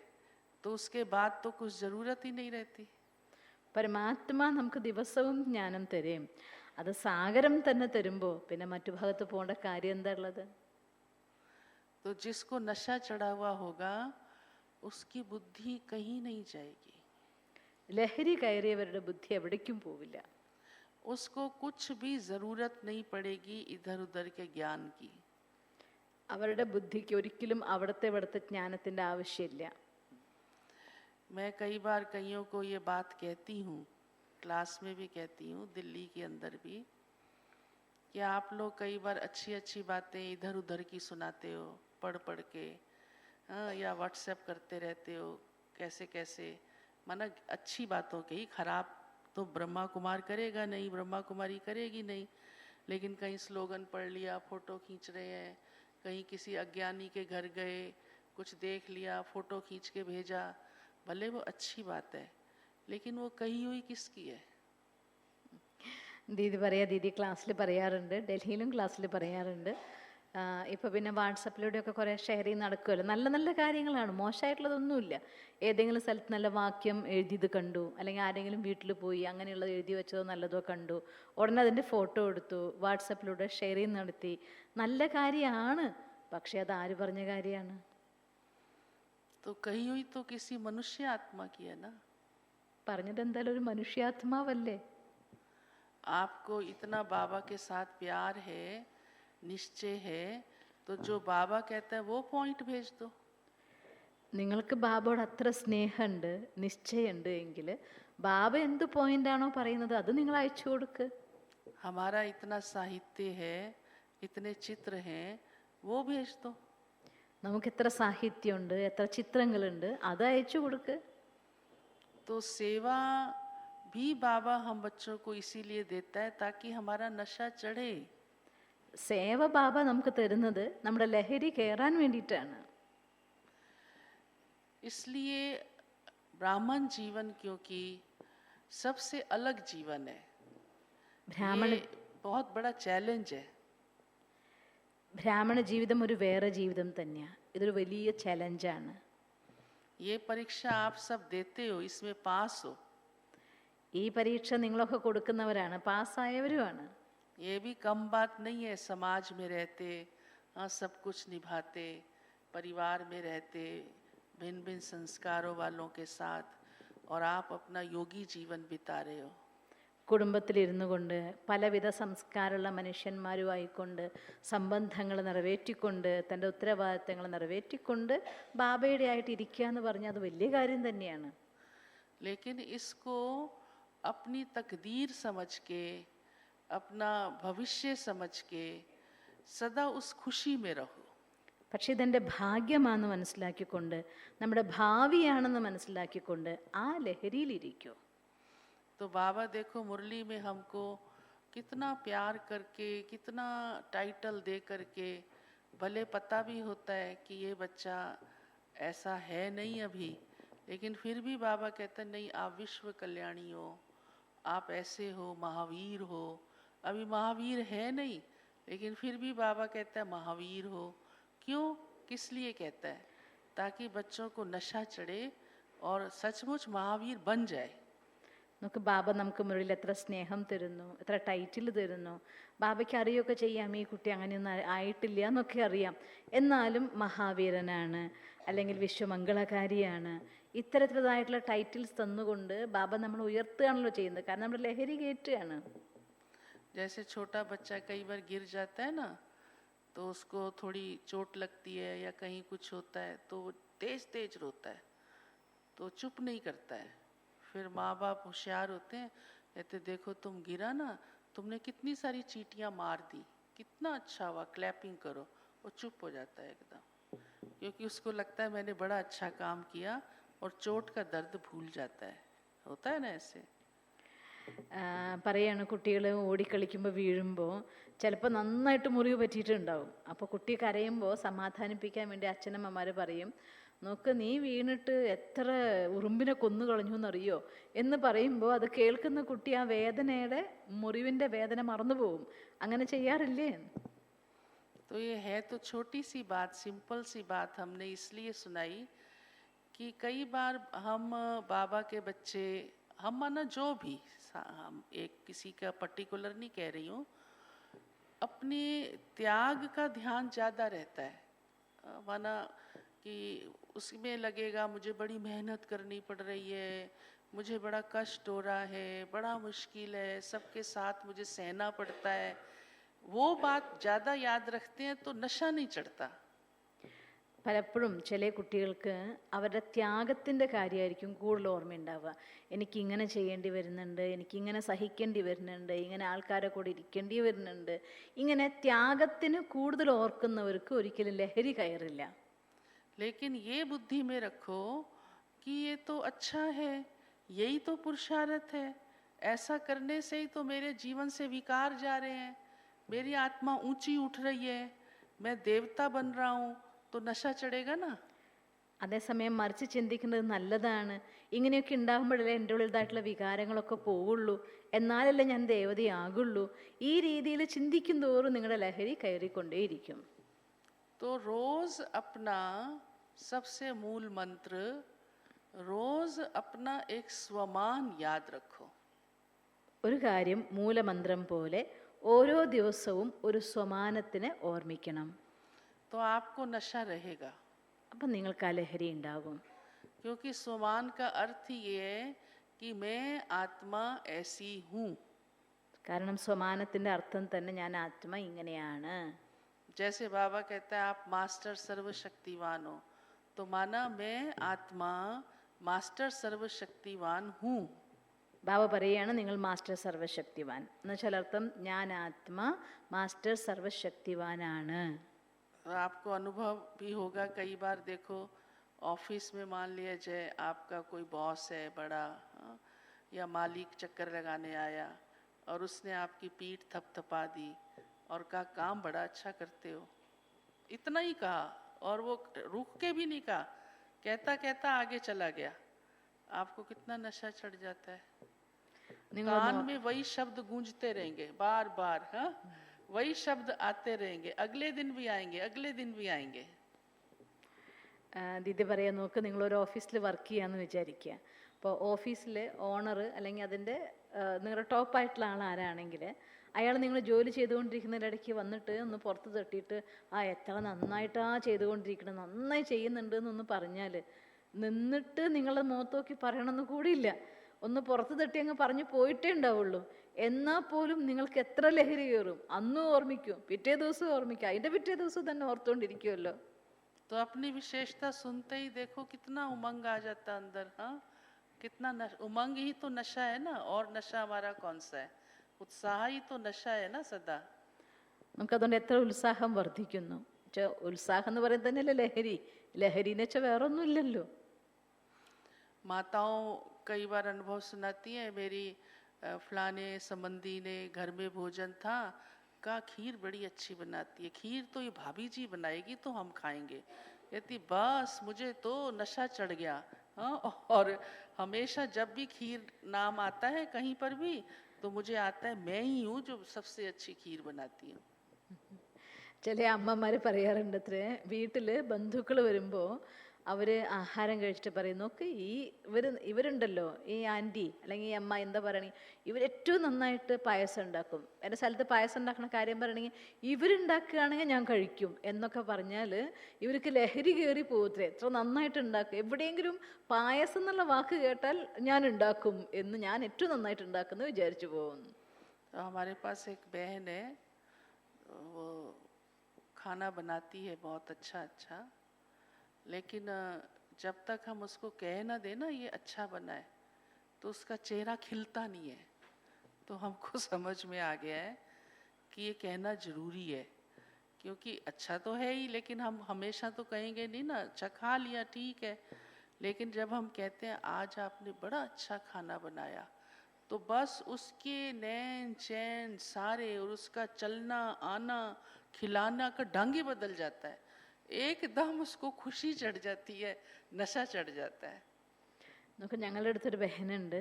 तो उसके बाद तो कुछ जरूरत ही नहीं रहती. പരമാത്മാ നമുക്ക് ദിവസവും ജ്ഞാനം തരും. അത് സാഗരം തന്നെ തരുമ്പോൾ പിന്നെ മറ്റു ഭാഗത്ത് പോകേണ്ട കാര്യം എന്താ ഉള്ളത്? तो जिसको नशा चढ़ा हुआ होगा उसकी बुद्धि कहीं नहीं जाएगी. ലഹരി കയറിയവരുടെ ബുദ്ധി എവിടേക്കും പോവില്ല. उसको कुछ भी ज़रूरत नहीं पड़ेगी इधर उधर के ज्ञान की। അവരുടെ ബുദ്ധിക്ക് ഒരിക്കലും അവിടുത്തെ ഇവിടുത്തെ ജ്ഞാനത്തിൻ്റെ ആവശ്യമില്ല. मैं कई बार कईयों को ये बात कहती हूँ, क्लास में भी कहती हूँ, दिल्ली के अंदर भी, कि आप लोग कई बार अच्छी अच्छी बातें इधर उधर की सुनाते हो पढ़ पढ़ के, हाँ, या व्हाट्सएप करते रहते हो कैसे कैसे, माना अच्छी बातों की, खराब तो ब्रह्मा कुमार करेगा नहीं, ब्रह्मा कुमारी करेगी नहीं, लेकिन कहीं स्लोगन पढ़ लिया, फोटो खींच रहे हैं, कहीं किसी अज्ञानी के घर गए, कुछ देख लिया, फोटो खींच के भेजा, भले वो अच्छी बात है, लेकिन वो कही हुई किसकी है? ദീദി ദീദി ക്ലാസ്സിൽ പറയാറുണ്ട്, ഡൽഹിയിലും ക്ലാസ്സിൽ പറയാറുണ്ട്. ഇപ്പോൾ പിന്നെ വാട്സപ്പിലൂടെയൊക്കെ കുറേ ഷെയറിങ് നടക്കുമല്ലോ. നല്ല നല്ല കാര്യങ്ങളാണ്, മോശമായിട്ടുള്ളതൊന്നുമില്ല. ഏതെങ്കിലും സ്ഥലത്ത് നല്ല വാക്യം എഴുതിയത് കണ്ടു, അല്ലെങ്കിൽ ആരെങ്കിലും വീട്ടിൽ പോയി അങ്ങനെയുള്ളത് എഴുതി വെച്ചതോ നല്ലതോ കണ്ടു, ഉടനെ അതിൻ്റെ ഫോട്ടോ എടുത്തു വാട്സപ്പിലൂടെ ഷെയറിങ് നടത്തി. നല്ല കാര്യമാണ്, പക്ഷേ അത് ആര് പറഞ്ഞ കാര്യമാണ്? तो कही हुई तो किसी मनुष्य आत्मा की है ना. പറഞ്ഞത് എന്തായാലും ഒരു മനുഷ്യാത്മാവല്ലേ. आपको इतना बाबा के साथ प्यार है, निश्चय है, तो जो बाबा कहता है वो पॉइंट भेज दो. നിങ്ങൾക്ക് ബാബയോട് അത്ര സ്നേഹമുണ്ട്, നിശ്ചയമുണ്ട് എങ്കിൽ ബാബ എന്ത് പോയിന്റാണോ പറയുന്നത് അത് നിങ്ങൾ അയച്ചു കൊടുക്ക്. हमारा इतना साहित्य है, इतने चित्र हैं, वो भेज दो. നമുക്ക് എത്ര സാഹിത്യമുണ്ട്, എത്ര ചിത്രങ്ങളുണ്ട്, അത് അയച്ചു കൊടുക്ക്. तो सेवा भी बाबा हम बच्चों को इसीलिए देता है ताकि हमारा नशा चढ़े. സേവ ബാബ നമുക്ക് തരുന്നത് നമ്മുടെ ലഹരി കയറാൻ വേണ്ടിയിട്ടാണ്. इसलिए ब्राह्मण जीवन क्योंकि सबसे अलग जीवन है, ബ്രാഹ്മണ ये बहुत बड़ा चैलेंज है. ബ്രാഹ്മണ ജീവിതം ഒരു വേറെ ജീവിതം തന്നെയാണ്. ഇതൊരു വലിയ ചലഞ്ചാണ്. ये परीक्षा आप सब देते हो, इसमें पास हो. ഈ പരീക്ഷ നിങ്ങളൊക്കെ കൊടുക്കുന്നവരാണ്, പാസ്സായവരുമാണ്. ये भी कम बात नहीं है. समाज में रहते, हाँ, सब कुछ निभाते, परिवार में रहते, भिन्न भिन्न संस्कारों वालों के साथ, और आप अपना योगी जीवन बिता रहे हो. കുടുംബത്തിലിരുന്നു കൊണ്ട് പലവിധ സംസ്കാരമുള്ള മനുഷ്യന്മാരുമായിക്കൊണ്ട് സംബന്ധങ്ങൾ നിറവേറ്റിക്കൊണ്ട് തൻ്റെ ഉത്തരവാദിത്തങ്ങൾ നിറവേറ്റിക്കൊണ്ട് ബാബയുടെ ആയിട്ട് ഇരിക്കുക എന്ന് പറഞ്ഞാൽ അത് വലിയ കാര്യം തന്നെയാണ്. लेकिन इसको अपनी तकदीर समझ के, अपना भविष्य समझ के सदा उस खुशी में रहो. പക്ഷെ ഇതെൻ്റെ ഭാഗ്യമാണെന്ന് മനസ്സിലാക്കിക്കൊണ്ട്, നമ്മുടെ ഭാവിയാണെന്ന് മനസ്സിലാക്കിക്കൊണ്ട് ആ ലഹരിയിലിരിക്കൂ. तो बाबा देखो मुरली में हमको कितना प्यार करके, कितना टाइटल दे करके, भले पता भी होता है कि ये बच्चा ऐसा है नहीं अभी, लेकिन फिर भी बाबा कहते हैं नहीं, आप विश्व कल्याणी हो, आप ऐसे हो, महावीर हो. अभी महावीर है नहीं, लेकिन फिर भी बाबा कहता है महावीर हो. क्यों, किस लिए कहता है? ताकि बच्चों को नशा चढ़े और सचमुच महावीर बन जाए. നമുക്ക് ബാബ നമുക്ക് മുറിയിൽ എത്ര സ്നേഹം തരുന്നു, എത്ര ടൈറ്റിൽ തരുന്നു. ബാബയ്ക്ക് അറിയുകയൊക്കെ ചെയ്യാം ഈ കുട്ടി അങ്ങനെയൊന്നും ആയിട്ടില്ല എന്നൊക്കെ അറിയാം. എന്നാലും മഹാവീരനാണ്, അല്ലെങ്കിൽ വിശ്വമംഗളകാരിയാണ്, ഇത്തരത്തിലുള്ളതായിട്ടുള്ള ടൈറ്റിൽസ് തന്നുകൊണ്ട് ബാബ നമ്മൾ ഉയർത്തുകയാണല്ലോ ചെയ്യുന്നത്. കാരണം നമ്മുടെ ലഹരി കയറ്റുകയാണ്. जैसे छोटा बच्चा कई बार गिर जाता है ना, तो उसको थोड़ी चोट लगती है या कहीं कुछ होता है तो वो तेज तेज रोता है, तो चुप नहीं करता है. फिर माँ बाप होशियार होते हैं, कहते देखो तुम गिरा ना, तुमने कितनी सारी चींटियाँ मार दी, कितना अच्छा हुआ, क्लैपिंग करो. वो चुप हो जाता है एकदम, क्योंकि उसको लगता है मैंने बड़ा अच्छा काम किया, और चोट का दर्द भूल जाता है. होता है ना ऐसे. പറയാണ് കുട്ടികൾ ഓടിക്കളിക്കുമ്പോൾ വീഴുമ്പോൾ ചിലപ്പോൾ നന്നായിട്ട് മുറിവ് പറ്റിയിട്ടുണ്ടാവും. അപ്പോൾ കുട്ടി കരയുമ്പോൾ സമാധാനിപ്പിക്കാൻ വേണ്ടി അച്ഛനമ്മമാർ പറയും, നോക്ക് നീ വീണിട്ട് എത്ര ഉറുമ്പിനെ കൊന്നു കളഞ്ഞു എന്നറിയോ എന്ന് പറയുമ്പോൾ അത് കേൾക്കുന്ന കുട്ടി ആ വേദനയുടെ മുറിവിൻ്റെ വേദന മറന്നു പോകും. അങ്ങനെ ചെയ്യാറില്ലേ? तो ये है तो छोटी सी बात, सिंपल सी बात हमने इसलिए सुनाई कि कई बार हम बाबा के बच्चे, हम माना जो भी, हम एक किसी का पर्टिकुलर नहीं कह रही हूँ, अपने त्याग का ध्यान ज़्यादा रहता है. माना कि उसमें लगेगा मुझे बड़ी मेहनत करनी पड़ रही है, मुझे बड़ा कष्ट हो रहा है, बड़ा मुश्किल है, सबके साथ मुझे सहना पड़ता है, वो बात ज़्यादा याद रखते हैं तो नशा नहीं चढ़ता। പലപ്പോഴും ചില കുട്ടികൾക്ക് അവരുടെ ത്യാഗത്തിൻ്റെ കാര്യമായിരിക്കും കൂടുതൽ ഓർമ്മയുണ്ടാവുക. എനിക്കിങ്ങനെ ചെയ്യേണ്ടി വരുന്നുണ്ട്, എനിക്കിങ്ങനെ സഹിക്കേണ്ടി വരുന്നുണ്ട്, ഇങ്ങനെ ആൾക്കാരെ കൂടെ ഇരിക്കേണ്ടി വരുന്നുണ്ട്. ഇങ്ങനെ ത്യാഗത്തിന് കൂടുതൽ ഓർക്കുന്നവർക്ക് ഒരിക്കലും ലഹരി കയറില്ല. लेकिन ये बुद्धि में रखो कि ये तो अच्छा है, यही तो पुरुषार्थ है, ऐसा करने से ही तो मेरे जीवन से विकार जा रहे हैं, मेरी आत्मा ऊंची उठ रही है, मैं देवता बन रहा हूँ, तो नशा चढ़ेगा ना। അതേസമയം മറിച്ച് ചിന്തിക്കുന്നത് നല്ലതാണ്. ഇങ്ങനെയൊക്കെ ഉണ്ടാകുമ്പോഴല്ലേ എൻ്റെ ഉള്ളിലായിട്ടുള്ള വികാരങ്ങളൊക്കെ പോവുള്ളൂ, എന്നാലല്ലേ ഞാൻ ദേവതയാകുള്ളൂ. ഈ രീതിയിൽ ചിന്തിക്കും തോറും നിങ്ങളുടെ ലഹരി കയറിക്കൊണ്ടേയിരിക്കും. तो रोज अपना सबसे मूल मंत्र, रोज अपना एक स्वमान याद रखो. ഒരു കാര്യം മൂലമന്ത്രം പോലെ ഓരോ ദിവസവും ഒരു സ്വമാനത്തിനെ ഓർമ്മിക്കണം. तो आपको नशा रहेगा, അപ്പം നിങ്ങൾക്ക് ആ ലഹരി ഉണ്ടാകും. क्योंकि स्वमान का अर्थ ही ये है कि मैं आत्मा ऐसी हूँ. കാരണം സ്വമാനത്തിൻ്റെ അർത്ഥം തന്നെ ഞാൻ ആത്മ ഇങ്ങനെയാണ്. जैसे बाबा कहता है आप मास्टर सर्वशक्तिवान हो, तो माना मैं आत्मा मास्टर सर्वशक्तिवान हूँ. ബാബ പറയുകയാണ് നിങ്ങൾ മാസ്റ്റർ സർവശക്തിവാൻ എന്ന് വെച്ചാൽ അർത്ഥം ഞാൻ ആത്മ മാസ്റ്റർ സർവശക്തിവാനാണ്. आपको अनुभव भी होगा, कई बार देखो ऑफिस में मान लिया जाए आपका कोई बॉस है बड़ा, हाँ, या मालिक चक्कर लगाने आया और उसने आपकी पीठ थपथपा दी और कहा काम बड़ा अच्छा करते हो, इतना ही कहा और वो रुक के भी नहीं कहा, कहता कहता आगे चला गया. आपको कितना नशा चढ़ जाता है. कान में वही शब्द गूंजते रहेंगे बार बार, हाँ, वही शब्द आते रहेंगे, अगले दिन भी आएंगे, अगले दिन भी आएंगे. ദീദി പറയാൻ നോക്ക്, നിങ്ങളൊരു ഓഫീസിൽ വർക്ക് ചെയ്യാന്ന് വിചാരിക്കുക. അപ്പോൾ ഓഫീസിലെ ഓണർ അല്ലെങ്കിൽ അതിൻ്റെ നിങ്ങളുടെ ടോപ്പായിട്ടുള്ള ആൾ ആരാണെങ്കിൽ അയാൾ നിങ്ങൾ ജോലി ചെയ്തുകൊണ്ടിരിക്കുന്നതിൻ്റെ ഇടയ്ക്ക് വന്നിട്ട് ഒന്ന് പുറത്ത് തട്ടിയിട്ട് എത്ര നന്നായിട്ടാ ചെയ്തുകൊണ്ടിരിക്കണം, നന്നായി ചെയ്യുന്നുണ്ട് എന്നൊന്ന് പറഞ്ഞാൽ നിന്നിട്ട് നിങ്ങളുടെ മുഖത്ത് നോക്കി പറയണമെന്ന് കൂടിയില്ല, ഒന്ന് പുറത്ത് തട്ടി അങ്ങ് പറഞ്ഞു പോയിട്ടേ ഉണ്ടാവുള്ളൂ. എന്നാൽ പോലും നിങ്ങൾക്ക് എത്ര ലഹരി കയറും, അന്നും ഓർമ്മിക്കും, പിറ്റേ ദിവസം ഓർമ്മിക്കും, അതിൻ്റെ പിറ്റേ ദിവസം തന്നെ ഓർത്തുകൊണ്ടിരിക്കുമല്ലോ. तो अपनी विशेषता सुनते ही देखो कितना उमंग आ जाता अंदर, हाँ, कितना उमंग ही तो नशा है ना. और नशा हमारा कौन सा है, उत्साह ही तो नशा है ना सदा. നമുക്കതുകൊണ്ട് എത്ര ഉത്സാഹം വർദ്ധിക്കുന്നു. ഉത്സാഹം എന്ന് പറയുന്നത് തന്നെയല്ലേ ലഹരി. ലഹരി എന്ന് വെച്ചാൽ വേറെ ഒന്നുമില്ലല്ലോ. माताओं कई बार अनुभव सुनाती है, मेरी फलाने संबंधी ने घर में भोजन था, का खीर बड़ी अच्छी बनाती है, खीर तो ये भाभी जी बनाएगी तो हम खाएंगे. कहती बस मुझे तो नशा चढ़ गया, हाँ. और हमेशा जब भी खीर नाम आता है कहीं पर भी तो मुझे आता है मैं ही हूँ जो सबसे अच्छी खीर बनाती हूँ. ചില അമ്മമാർ പറയാറുണ്ട് അത്രേ, വീട്ടിൽ ബന്ധുക്കൾ വരുമ്പോൾ അവർ ആഹാരം കഴിച്ചിട്ട് പറയും, നോക്ക് ഇവരുണ്ടല്ലോ ഈ ആൻറ്റി അല്ലെങ്കിൽ ഈ അമ്മ എന്താ പറയണെങ്കിൽ ഇവരേറ്റവും നന്നായിട്ട് പായസം ഉണ്ടാക്കും, എൻ്റെ സ്ഥലത്ത് പായസം ഉണ്ടാക്കുന്ന കാര്യം പറയണമെങ്കിൽ ഇവരുണ്ടാക്കുകയാണെങ്കിൽ ഞാൻ കഴിക്കും എന്നൊക്കെ പറഞ്ഞാൽ ഇവർക്ക് ലഹരി കയറി പോകത്രേ. എത്ര നന്നായിട്ട് ഉണ്ടാക്കും, എവിടെയെങ്കിലും പായസം എന്നുള്ള വാക്ക് കേട്ടാൽ ഞാൻ ഉണ്ടാക്കും എന്ന്, ഞാൻ ഏറ്റവും നന്നായിട്ട് ഉണ്ടാക്കുന്നു വിചാരിച്ചു പോകുന്നു. हमारे पास एक बहन है, वो खाना बनाती है बहुत अच्छा अच्छा, लेकिन जब तक हम उसको कह ना दें ना ये अच्छा बना है तो उसका चेहरा खिलता नहीं है. तो हमको समझ में आ गया है कि ये कहना ज़रूरी है, क्योंकि अच्छा तो है ही लेकिन हम हमेशा तो कहेंगे नहीं ना. अच्छा खा लिया ठीक है, लेकिन जब हम कहते हैं आज आपने बड़ा अच्छा खाना बनाया, तो बस उसके नैन चैन सारे और उसका चलना आना खिलाना का ढंग ही बदल जाता है. एकदम उसको खुशी चढ़ जाती है, नशा चढ़ जाता है. നമുക്ക് ഞങ്ങളുടെ അടുത്തൊരു ബഹനുണ്ട്,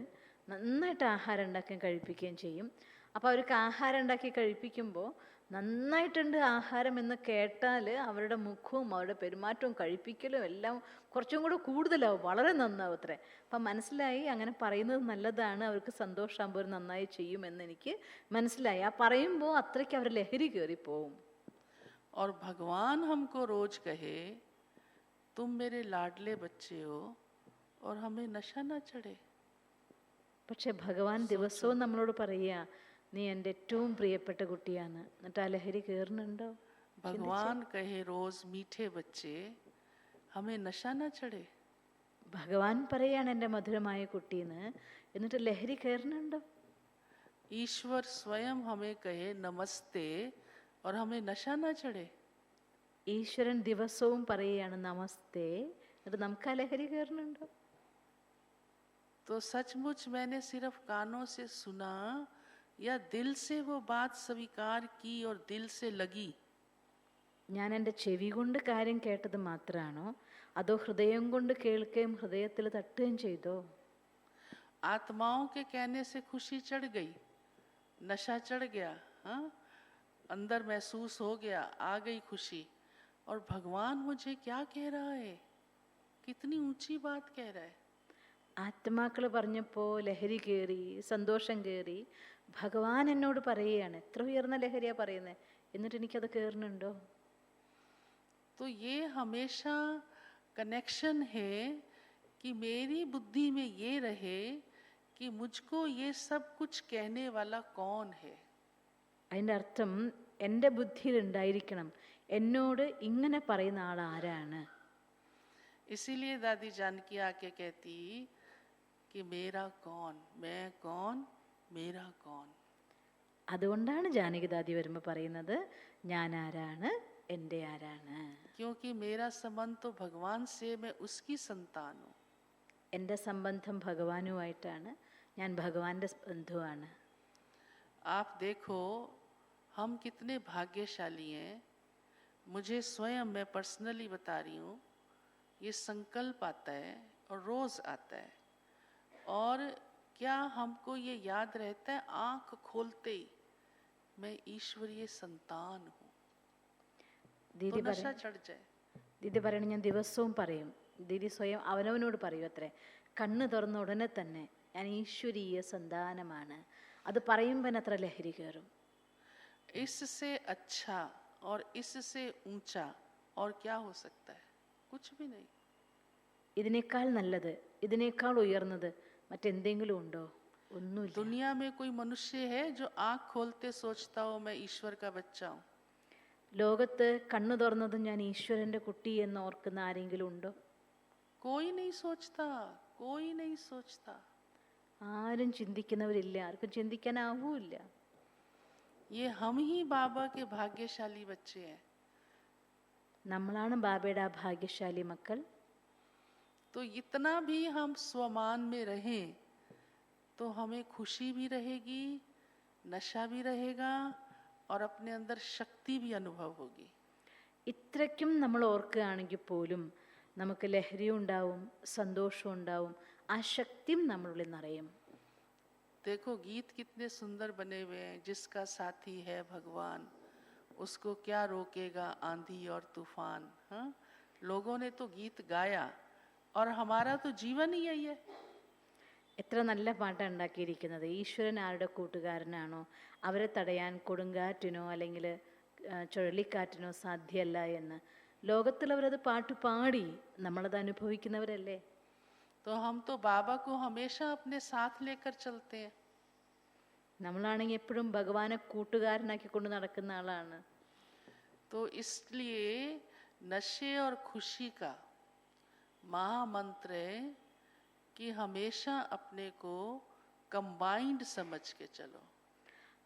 നന്നായിട്ട് ആഹാരം ഉണ്ടാക്കാൻ കഴിപ്പിക്കുകയും ചെയ്യും. അപ്പോൾ അവർക്ക് ആഹാരം ഉണ്ടാക്കി കഴിപ്പിക്കുമ്പോൾ നന്നായിട്ടുണ്ട് ആഹാരം എന്ന് കേട്ടാൽ അവരുടെ മുഖവും അവരുടെ പെരുമാറ്റവും കഴിപ്പിക്കലും എല്ലാം കുറച്ചും കൂടെ കൂടുതലാവും, വളരെ നന്നാവും അത്രേ. അപ്പം മനസ്സിലായി അങ്ങനെ പറയുന്നത് നല്ലതാണ്, അവർക്ക് സന്തോഷമാകുമ്പോൾ അവർ നന്നായി ചെയ്യുമെന്ന് എനിക്ക് മനസ്സിലായി. ആ പറയുമ്പോൾ അത്രയ്ക്ക് അവർ ലഹരി കയറിപ്പോവും. और भगवान हमको रोज कहे तुम मेरे लाडले बच्चे हो और हमें नशा ना चढ़े. പക്ഷെ ഭഗവാൻ ദിവസവും നമ്മളോട് പറയുക, നീ എൻ്റെ ഏറ്റവും പ്രിയപ്പെട്ട കുട്ടിയാണ്. എന്നിട്ട് ആ ലഹരി കയറുന്നുണ്ടോ? भगवान कहे रोज मीठे बच्चे हमें नशा न चढ़े। ഭഗവാൻ പറയാണ് എൻ്റെ മധുരമായ കുട്ടീന്ന്, എന്നിട്ട് ലഹരി കയറുന്നുണ്ടോ? ईश्वर स्वयं हमें कहे नमस्ते और हमें नशा न चढ़े। ഈശ്വരൻ ദിവസവും പറയുകയാണ് നമസ്തേ, എന്നിട്ട് നമുക്ക് ആ ലഹരി കയറുന്നുണ്ടോ? तो सचमुच मैंने सिर्फ कानों से सुना या दिल से वो बात स्वीकार की और दिल से लगी? ഞാൻ എൻ്റെ ചെവി കൊണ്ട് കാര്യം കേട്ടത് മാത്രമാണോ, അതോ ഹൃദയം കൊണ്ട് കേൾക്കുകയും ഹൃദയത്തിൽ തട്ടുകയും ചെയ്തോ? आत्माओं के कहने से खुशी चढ़ गई, नशा चढ़ गया, हाँ, अंदर महसूस हो गया, आ गई खुशी। और भगवान मुझे क्या कह रहा है, कितनी ऊंची बात कह रहा है। ആത്മാക്കൾ പറഞ്ഞപ്പോൾ ലഹരി കയറി, സന്തോഷം കയറി. ഭഗവാൻ എന്നോട് പറയുകയാണ്, എത്ര ഉയർന്ന ലഹരിയാ പറയുന്നത്, എന്നിട്ട് എനിക്കത് കയറുന്നുണ്ടോ? तो ये हमेशा कनेक्शन है कि मेरी बुद्धि में ये रहे कि मुझको ये सब कुछ कहने वाला कौन है। അതിൻ്റെ അർത്ഥം എൻ്റെ ബുദ്ധിയിൽ ഉണ്ടായിരിക്കണം, എന്നോട് ഇങ്ങനെ പറയുന്ന ആൾ ആരാണ്. इसीलिए दादी जानकी आके कहती कि मेरा कौन, मैं कौन, मेरा कौन। അതുകൊണ്ടാണ് ജാനകിദാദി വരുമ്പോൾ പറയുന്നത്, ഞാൻ ആരാണ്, എൻ്റെ ആരാണ്. क्योंकि मेरा संबंध तो भगवान से, मैं उसकी संतान हूँ। എൻ്റെ സംബന്ധം ഭഗവാനുമായിട്ടാണ്, ഞാൻ ഭഗവാന്റെ ബന്ധുവാണ്. आप देखो हम कितने भाग्यशाली हैं। मुझे स्वयं, मैं पर्सनली बता रही हूँ, ये संकल्प आता है और रोज़ आता है। और क्या हमको ये याद रहता है आँख खोलते ही मैं ईश्वरीय संतान हूँ, तो नशा चढ़ जाए। ദീദി പറയണ ഞാൻ ദിവസവും പറയും, ദീദി സ്വയം അവനവനോട് പറയും അത്രേ, കണ്ണ് തുറന്ന ഉടനെ തന്നെ ഞാൻ ഈശ്വരീയ സന്താനമാണ്. അത് പറയുമ്പോൾ അത്ര ലഹരി കയറും. इससे अच्छा और इससे ऊंचा और क्या हो सकता है? कुछ भी नहीं. ഇതിനേക്കാൾ നല്ലത്, ഇതിനേക്കാൾ ഉയർന്നത് മറ്റെന്തെങ്കിലും ഉണ്ടോ? ഒന്നുമില്ല. दुनिया में कोई मनुष्य है जो आँख खोलते सोचता हो मैं ईश्वर का बच्चा हूँ? ലോകത്ത് കണ്ണു തുറന്നതും ഞാൻ ഈശ്വരന്റെ കുട്ടി എന്ന് ഓർക്കുന്ന ആരെങ്കിലും ഉണ്ടോ? कोई नहीं सोचता, कोई नहीं सोचता. ആരും ചിന്തിക്കുന്നവരില്ല, ആർക്കും ചിന്തിക്കാനാവൂല്ല. ये हम ही बाबा के भाग्यशाली बच्चे हैं. നമ്മളാണ് ബാബയുടെ ആ ഭാഗ്യശാലി മക്കൾ. तो इतना भी हम स्वमान में रहें तो हमें खुशी भी रहेगी, नशा भी रहेगा और अपने अंदर शक्ति भी अनुभव होगी. ഇത്രയ്ക്കും നമ്മൾ ഓർക്കുകയാണെങ്കിൽ പോലും നമുക്ക് ലഹരിയും ഉണ്ടാവും, സന്തോഷവും ഉണ്ടാവും, ആ ശക്തിയും നമ്മളുള്ളിൽ നിറയും. देखो गीत कितने सुंदर बने हुए हैं, जिसका साथी है भगवान उसको क्या रोकेगा आंधी और तूफान. हाँ, लोगों ने तो गीत गाया और हमारा तो जीवन ही यही है. എത്ര നല്ല പാട്ടാണ് ഉണ്ടാക്കിയിരിക്കുന്നത്. ഈശ്വരൻ ആരുടെ കൂട്ടുകാരനാണോ അവരെ തടയാൻ കൊടുങ്കാറ്റിനോ അല്ലെങ്കിൽ ചുഴലിക്കാറ്റിനോ സാധ്യമല്ല എന്ന്. ലോകത്തിലവരത് പാട്ട് പാടി, നമ്മളത് അനുഭവിക്കുന്നവരല്ലേ. तो हम तो बाबा को हमेशा अपने साथ लेकर चलते हैं. നമ്മളാണെങ്കിൽ എപ്പോഴും ഭഗവാനെ കൂട്ടുകാരനാക്കി കൊണ്ട് നടക്കുന്ന ആളാണ്. तो इसलिए नशे और खुशी का महामंत्र है कि हमेशा अपने को कंबाइंड समझ के चलो.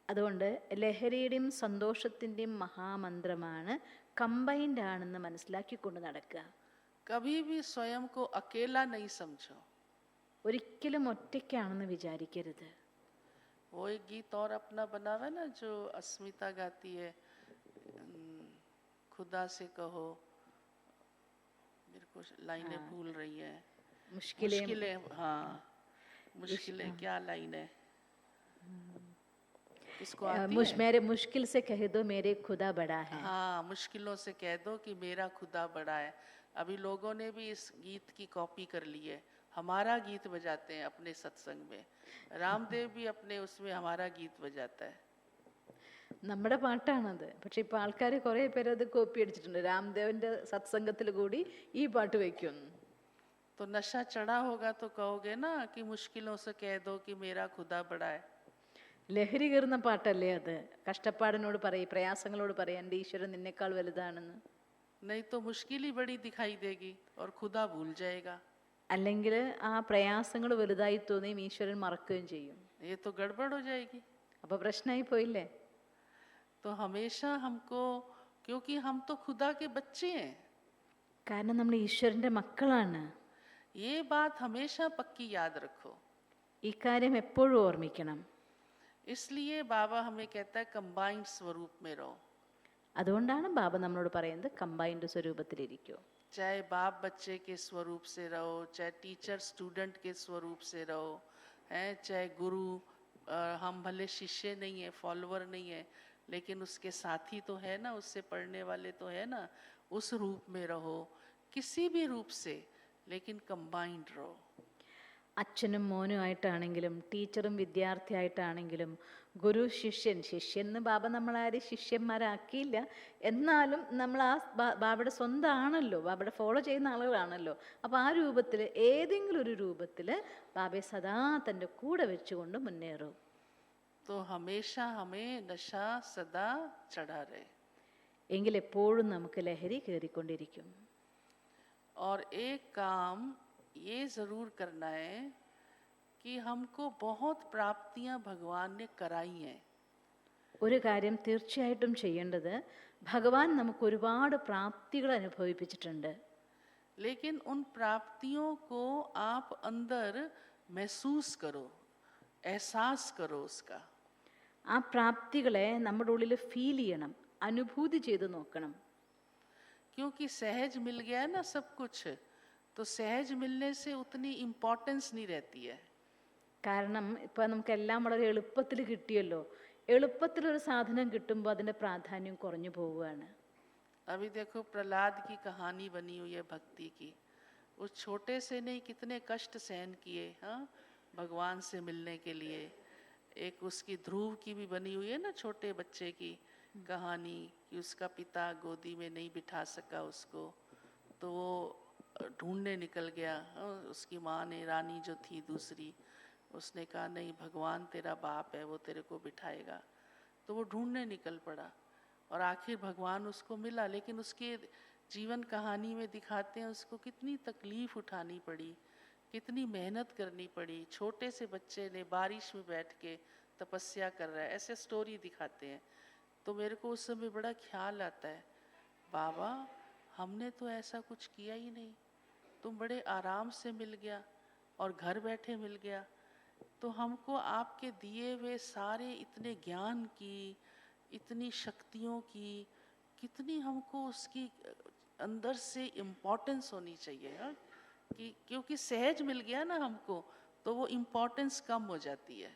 അതുകൊണ്ട് ലഹരിയുടെയും സന്തോഷത്തിൻ്റെയും മഹാമന്ത്രമാണ് കമ്പൈൻഡ് ആണെന്ന് മനസ്സിലാക്കിക്കൊണ്ട് നടക്കുക. कभी भी स्वयं को अकेला नहीं समझो. ഒരിക്കലും ഒറ്റയ്ക്കാണെന്ന് വിചാരിക്കരുത്. वो एक गीत और अपना बना हुआ है ना जो अस्मिता गाती है, खुदा से कहो, मेरे को लाइनें भूल रही है. मुश्किलें, हाँ मुश्किलें, क्या लाइन है इसको आती है? मेरे मुश्किल से कह दो मेरे खुदा बड़ा है. हाँ, मुश्किलों से कह दो कि मेरा खुदा बड़ा है. अभी लोगों ने भी इस गीत की कॉपी कर ली है, हमारा गीत बजाते हैं अपने सत्संग में. रामदेव भी अपने उसमें हमारा गीत बजाता है. നമ്മുടെ പാട്ടാണത്. പക്ഷെ ഇപ്പൊ ആൾക്കാർ കുറെ പേര് അത് കോപ്പി അടിച്ചിട്ടുണ്ട്. രാംദേവന്റെ സത്സംഗത്തിൽ കൂടി ഈ പാട്ട് വയ്ക്കും. तो नशा चढ़ा होगा तो कहोगे ना कि मुश्किलों से कह दो कि मेरा खुदा बड़ा है। ലഹരി കയറുന്ന പാട്ടല്ലേ അത്? കഷ്ടപ്പാടിനോട് പറയും, പ്രയാസങ്ങളോട് പറയും, എൻ്റെ ഈശ്വരൻ നിന്നേക്കാൾ വലുതാണെന്ന്. नहीं तो मुश्किल ही बड़ी दिखाई देगी और खुदा भूल जाएगा। അല്ലെങ്കിൽ ആ പ്രയാസങ്ങൾ വലുതായി തോന്നിയും ഈശ്വരൻ മറക്കുകയും ചെയ്യും. ये तो गड़बड़ हो जाएगी। അപ്പോൾ പ്രശ്നമായി പോയില്ലേ? तो हमेशा हमको, क्योंकि हम तो खुदा के बच्चे हैं, കാരണം നമ്മൾ ഈശ്വരൻ്റെ മക്കളാണ്. ये बात हमेशा पक्की याद रखो। ഇക്കാര്യം എപ്പോഴും ഓർമ്മിക്കണം. इसलिए बाबा हमें कहता है कंबाइंड स्वरूप में रहो। അതുകൊണ്ടാണ് ബാബ നമ്മളോട് പറയുന്നത് കമ്പൈൻഡ് സ്വരൂപത്തിലിരിക്കൂ. चाहे बाप बच्चे के स्वरूप से रहो, चाहे टीचर स्टूडेंट के स्वरूप से रहो, हैं, चाहे गुरु, हम भले शिष्य नहीं है, फॉलोअर नहीं है, लेकिन उसके साथी तो है ना, उससे पढ़ने वाले तो है ना, उस रूप में रहो, किसी भी रूप से, लेकिन कंबाइंड रहो। അച്ഛനും മോനും ആയിട്ടാണെങ്കിലും ടീച്ചറും വിദ്യാർത്ഥിയായിട്ടാണെങ്കിലും ഗുരു ശിഷ്യൻ, ശിഷ്യന്ന് ബാബ നമ്മളാരും ശിഷ്യന്മാരാക്കിയില്ല, എന്നാലും നമ്മൾ ആ ബാബയുടെ സ്വന്തം ആണല്ലോ, ബാബയുടെ ഫോളോ ചെയ്യുന്ന ആളുകളാണല്ലോ. അപ്പോൾ ആ രൂപത്തിൽ ഏതെങ്കിലും ഒരു രൂപത്തിൽ ബാബയെ സദാ തൻ്റെ കൂടെ വെച്ചുകൊണ്ട് മുന്നേറും. तो हमेशा हमें नशा सदा चढ़ा रहे, എങ്കിൽ എപ്പോഴും നമുക്ക് ലഹരി കയറിക്കൊണ്ടിരിക്കും. और एक काम ये ज़रूर करना है कि हमको बहुत प्राप्तियां भगवान ने कराई हैं। ഒരു കാര്യം തീർച്ചയായിട്ടും ചെയ്യേണ്ടത്, ഭഗവാൻ നമുക്ക് ഒരുപാട് പ്രാപ്തികൾ അനുഭവിപ്പിച്ചിട്ടുണ്ട്. लेकिन उन प्राप्तियों को आप अंदर महसूस करो, एहसास करो उसका। ആ പ്രാപ്തികളെ നമ്മുടെ ഉള്ളിൽ ഫീൽ ചെയ്യണം, അനുഭൂതി ചെയ്ത് നോക്കണം. क्योंकि सहज मिल गया ना सब कुछ, तो सहज मिलने से उतनी इम्पोर्टेंस नहीं रहती है। കാരണം ഇപ്പം നമുക്കെല്ലാം വളരെ എളുപ്പത്തിൽ കിട്ടിയല്ലോ. എളുപ്പത്തിലൊരു സാധനം കിട്ടുമ്പോൾ അതിൻ്റെ പ്രാധാന്യം കുറഞ്ഞു പോവുകയാണ്. अभी देखो प्रहलाद की कहानी बनी हुई है भक्ति की। उस छोटे से नहीं कितने कष्ट सहन किए, हाँ, भगवान से मिलने के लिए। एक उसकी ध्रुव की भी बनी हुई है ना, छोटे बच्चे की कहानी, कि उसका पिता गोदी में नहीं बिठा सका उसको, तो वो ढूंढने निकल गया। उसकी माँ ने, रानी जो थी दूसरी, उसने कहा नहीं भगवान तेरा बाप है, वो तेरे को बिठाएगा। तो वो ढूंढने निकल पड़ा और आखिर भगवान उसको मिला। लेकिन उसके जीवन कहानी में दिखाते हैं उसको कितनी तकलीफ़ उठानी पड़ी, कितनी मेहनत करनी पड़ी। छोटे से बच्चे ने बारिश में बैठ के तपस्या कर रहा है, ऐसे स्टोरी दिखाते हैं। तो मेरे को उस समय बड़ा ख्याल आता है, बाबा हमने तो ऐसा कुछ किया ही नहीं, तुम बड़े आराम से मिल गया और घर बैठे मिल गया। तो हमको आपके दिए हुए सारे इतने ज्ञान की, इतनी शक्तियों की, कितनी हमको उसकी अंदर से इम्पोर्टेंस होनी चाहिए, हाँ? कि क्योंकि सहज मिल गया ना हमको, तो वो इम्पोर्टेंस कम हो जाती है।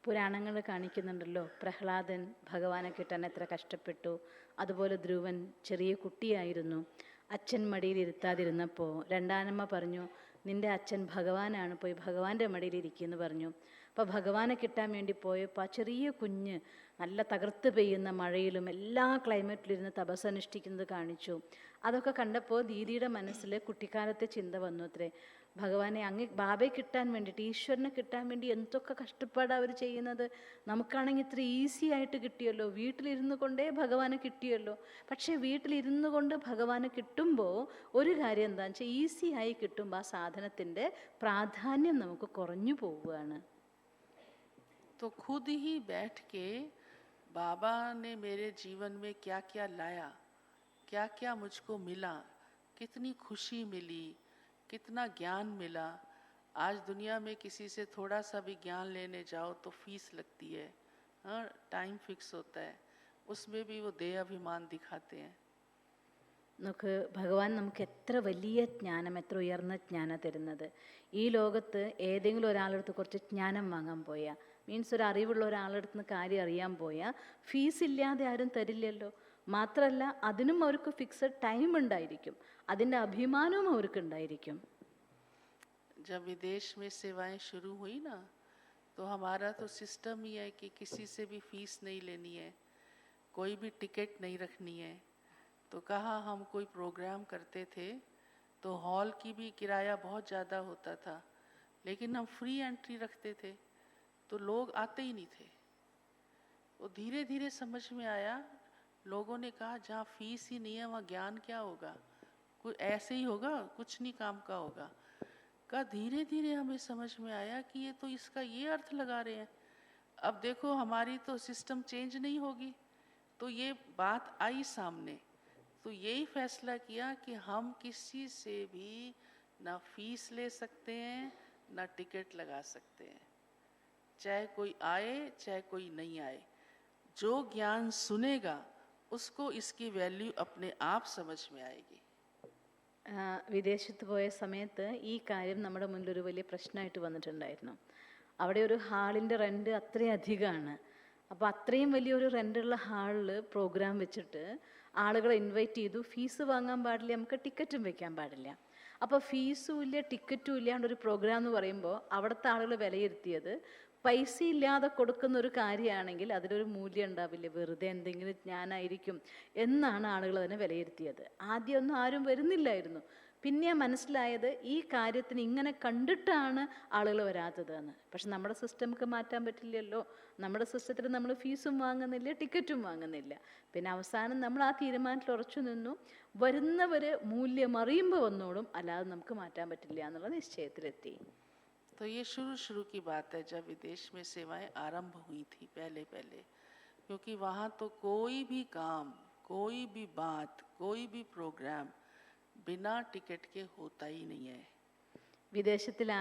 പുരാണങ്ങൾ കാണിക്കുന്നുണ്ടല്ലോ, പ്രഹ്ലാദൻ ഭഗവാനെ കിട്ടാൻ എത്ര കഷ്ടപ്പെട്ടു. അതുപോലെ ധ്രുവൻ ചെറിയ കുട്ടിയായിരുന്നു, അച്ഛൻ മടിയിൽ ഇരുത്താതിരുന്നപ്പോൾ രണ്ടാനമ്മ പറഞ്ഞു, നിൻ്റെ അച്ഛൻ ഭഗവാനാണ്, പോയി ഭഗവാന്റെ മടിയിൽ ഇരിക്കുമെന്ന് പറഞ്ഞു. അപ്പോൾ ഭഗവാനെ കിട്ടാൻ വേണ്ടി പോയപ്പോൾ ആ ചെറിയ കുഞ്ഞ് നല്ല തകർത്ത് പെയ്യുന്ന മഴയിലും എല്ലാ ക്ലൈമറ്റിലും ഇരുന്ന് തപസ്സനുഷ്ഠിക്കുന്നത് കാണിച്ചു. അതൊക്കെ കണ്ടപ്പോൾ ദീദിയുടെ മനസ്സിൽ കുട്ടിക്കാലത്തെ ചിന്ത വന്നു അത്രേ, ഭഗവാനെ അങ്ങ് ബാബയെ കിട്ടാൻ വേണ്ടിയിട്ട്, ഈശ്വരനെ കിട്ടാൻ വേണ്ടി എന്തൊക്കെ കഷ്ടപ്പാടാണ് അവർ ചെയ്യുന്നത്. നമുക്കാണെങ്കിൽ ഇത്ര ഈസി ആയിട്ട് കിട്ടിയല്ലോ, വീട്ടിലിരുന്നു കൊണ്ടേ ഭഗവാനെ കിട്ടിയല്ലോ. പക്ഷേ വീട്ടിലിരുന്നു കൊണ്ട് ഭഗവാനെ കിട്ടുമ്പോൾ ഒരു കാര്യം എന്താണെന്ന് വെച്ചാൽ, ഈസി ആയി കിട്ടുമ്പോൾ ആ സാധനത്തിൻ്റെ പ്രാധാന്യം നമുക്ക് കുറഞ്ഞു പോവുകയാണ്. तो खुद ही बैठ के बाबा ने मेरे जीवन में क्या क्या लाया, क्या क्या मुझको मिला, कितनी खुशी मिली, कितना ज्ञान मिला। आज दुनिया में किसी से थोड़ा सा भी ज्ञान लेने जाओ तो फीस लगती है, हाँ, टाइम फिक्स होता है, उसमें भी वो देह अभिमान दिखाते हैं। നമുക്ക് ഭഗവാൻ നമുക്ക് എത്ര വലിയ ജ്ഞാനം, എത്ര ഉയർന്ന ജ്ഞാനം തരുന്നത്. ഈ ലോകത്ത് ഏതെങ്കിലും ഒരാളടുത്ത് കുറച്ച് ജ്ഞാനം വാങ്ങാൻ പോയാൽ, മീൻസ് ഒരു അറിവുള്ള ഒരാളടുത്ത് നിന്ന് കാര്യം അറിയാൻ പോയാൽ ഫീസ് ഇല്ലാതെ ആരും തരില്ലല്ലോ. മാത്രമല്ല അതിനും അവർക്ക് ഫിക്സഡ് ടൈം ഉണ്ടായിരിക്കും, അതിൻ്റെ അഭിമാനവും അവർക്ക് ഉണ്ടായിരിക്കും. जब विदेश में सेवाएं शुरू हुई ना, तो हमारा तो सिस्टम ही है कि किसी से भी फीस नहीं लेनी है, कोई भी टिकट नहीं रखनी है। तो कहा हम कोई प्रोग्राम करते थे तो हॉल की भी किराया बहुत ज़्यादा होता था, लेकिन हम फ्री एंट्री रखते थे तो लोग आते ही नहीं थे। वो धीरे धीरे समझ में आया, लोगों ने कहा जहाँ फीस ही नहीं है वहाँ ज्ञान क्या होगा, कोई ऐसे ही होगा, कुछ नहीं काम का होगा। का धीरे धीरे हमें समझ में आया कि ये तो इसका ये अर्थ लगा रहे हैं। अब देखो हमारी तो सिस्टम चेंज नहीं होगी, तो ये बात आई सामने, तो यही फैसला किया कि हम किसी से भी ना फीस ले सकते हैं ना टिकट लगा सकते हैं, चाहे कोई आए चाहे कोई नहीं आए। जो ज्ञान सुनेगा उसको इसकी वाल्यू अपने आप समझ में आएगी। വിദേശത്ത് പോയ സമയത്ത് ഈ കാര്യം നമ്മുടെ മുന്നിലൊരു വലിയ പ്രശ്നമായിട്ട് വന്നിട്ടുണ്ടായിരുന്നു. അവിടെ ഒരു ഹാളിൻ്റെ റെൻറ്റ് അത്രയും അധികമാണ്. അപ്പോൾ അത്രയും വലിയൊരു റെൻറ്റുള്ള ഹാളിൽ പ്രോഗ്രാം വെച്ചിട്ട് ആളുകളെ ഇൻവൈറ്റ് ചെയ്തു. ഫീസ് വാങ്ങാൻ പാടില്ല, നമുക്ക് ടിക്കറ്റും വെക്കാൻ പാടില്ല. അപ്പോൾ ഫീസും ഇല്ല ടിക്കറ്റും ഇല്ലാണ്ടൊരു പ്രോഗ്രാം എന്ന് പറയുമ്പോൾ അവിടുത്തെ ആളുകൾ വിലയിരുത്തിയത് പൈസ ഇല്ലാതെ കൊടുക്കുന്ന ഒരു കാര്യമാണെങ്കിൽ അതിലൊരു മൂല്യം ഉണ്ടാവില്ല, വെറുതെ എന്തെങ്കിലും ഞാനായിരിക്കും എന്നാണ് ആളുകൾ അതിനെ വിലയിരുത്തിയത്. ആദ്യമൊന്നും ആരും വരുന്നില്ലായിരുന്നു. പിന്നെ മനസ്സിലായത് ഈ കാര്യത്തിന് ഇങ്ങനെ കണ്ടിട്ടാണ് ആളുകൾ വരാത്തത് എന്ന്. പക്ഷെ നമ്മുടെ സിസ്റ്റം നമുക്ക് മാറ്റാൻ പറ്റില്ലല്ലോ. നമ്മുടെ സിസ്റ്റത്തിൽ നമ്മൾ ഫീസും വാങ്ങുന്നില്ല ടിക്കറ്റും വാങ്ങുന്നില്ല. പിന്നെ അവസാനം നമ്മൾ ആ തീരുമാനത്തിൽ ഉറച്ചു നിന്നു. വരുന്നവർ മൂല്യം അറിയുമ്പോൾ വന്നോളും, അല്ലാതെ നമുക്ക് മാറ്റാൻ പറ്റില്ല എന്നുള്ള നിശ്ചയത്തിലെത്തി. तो ये शुरू की बात है जब विदेश में सेवाएं आरंभ हुई थी पहले, क्योंकि वहाँ तो कोई भी काम, कोई भी बात, कोई भी प्रोग्राम बिना टिकट के होता ही नहीं है. വിദേശത്തിലെ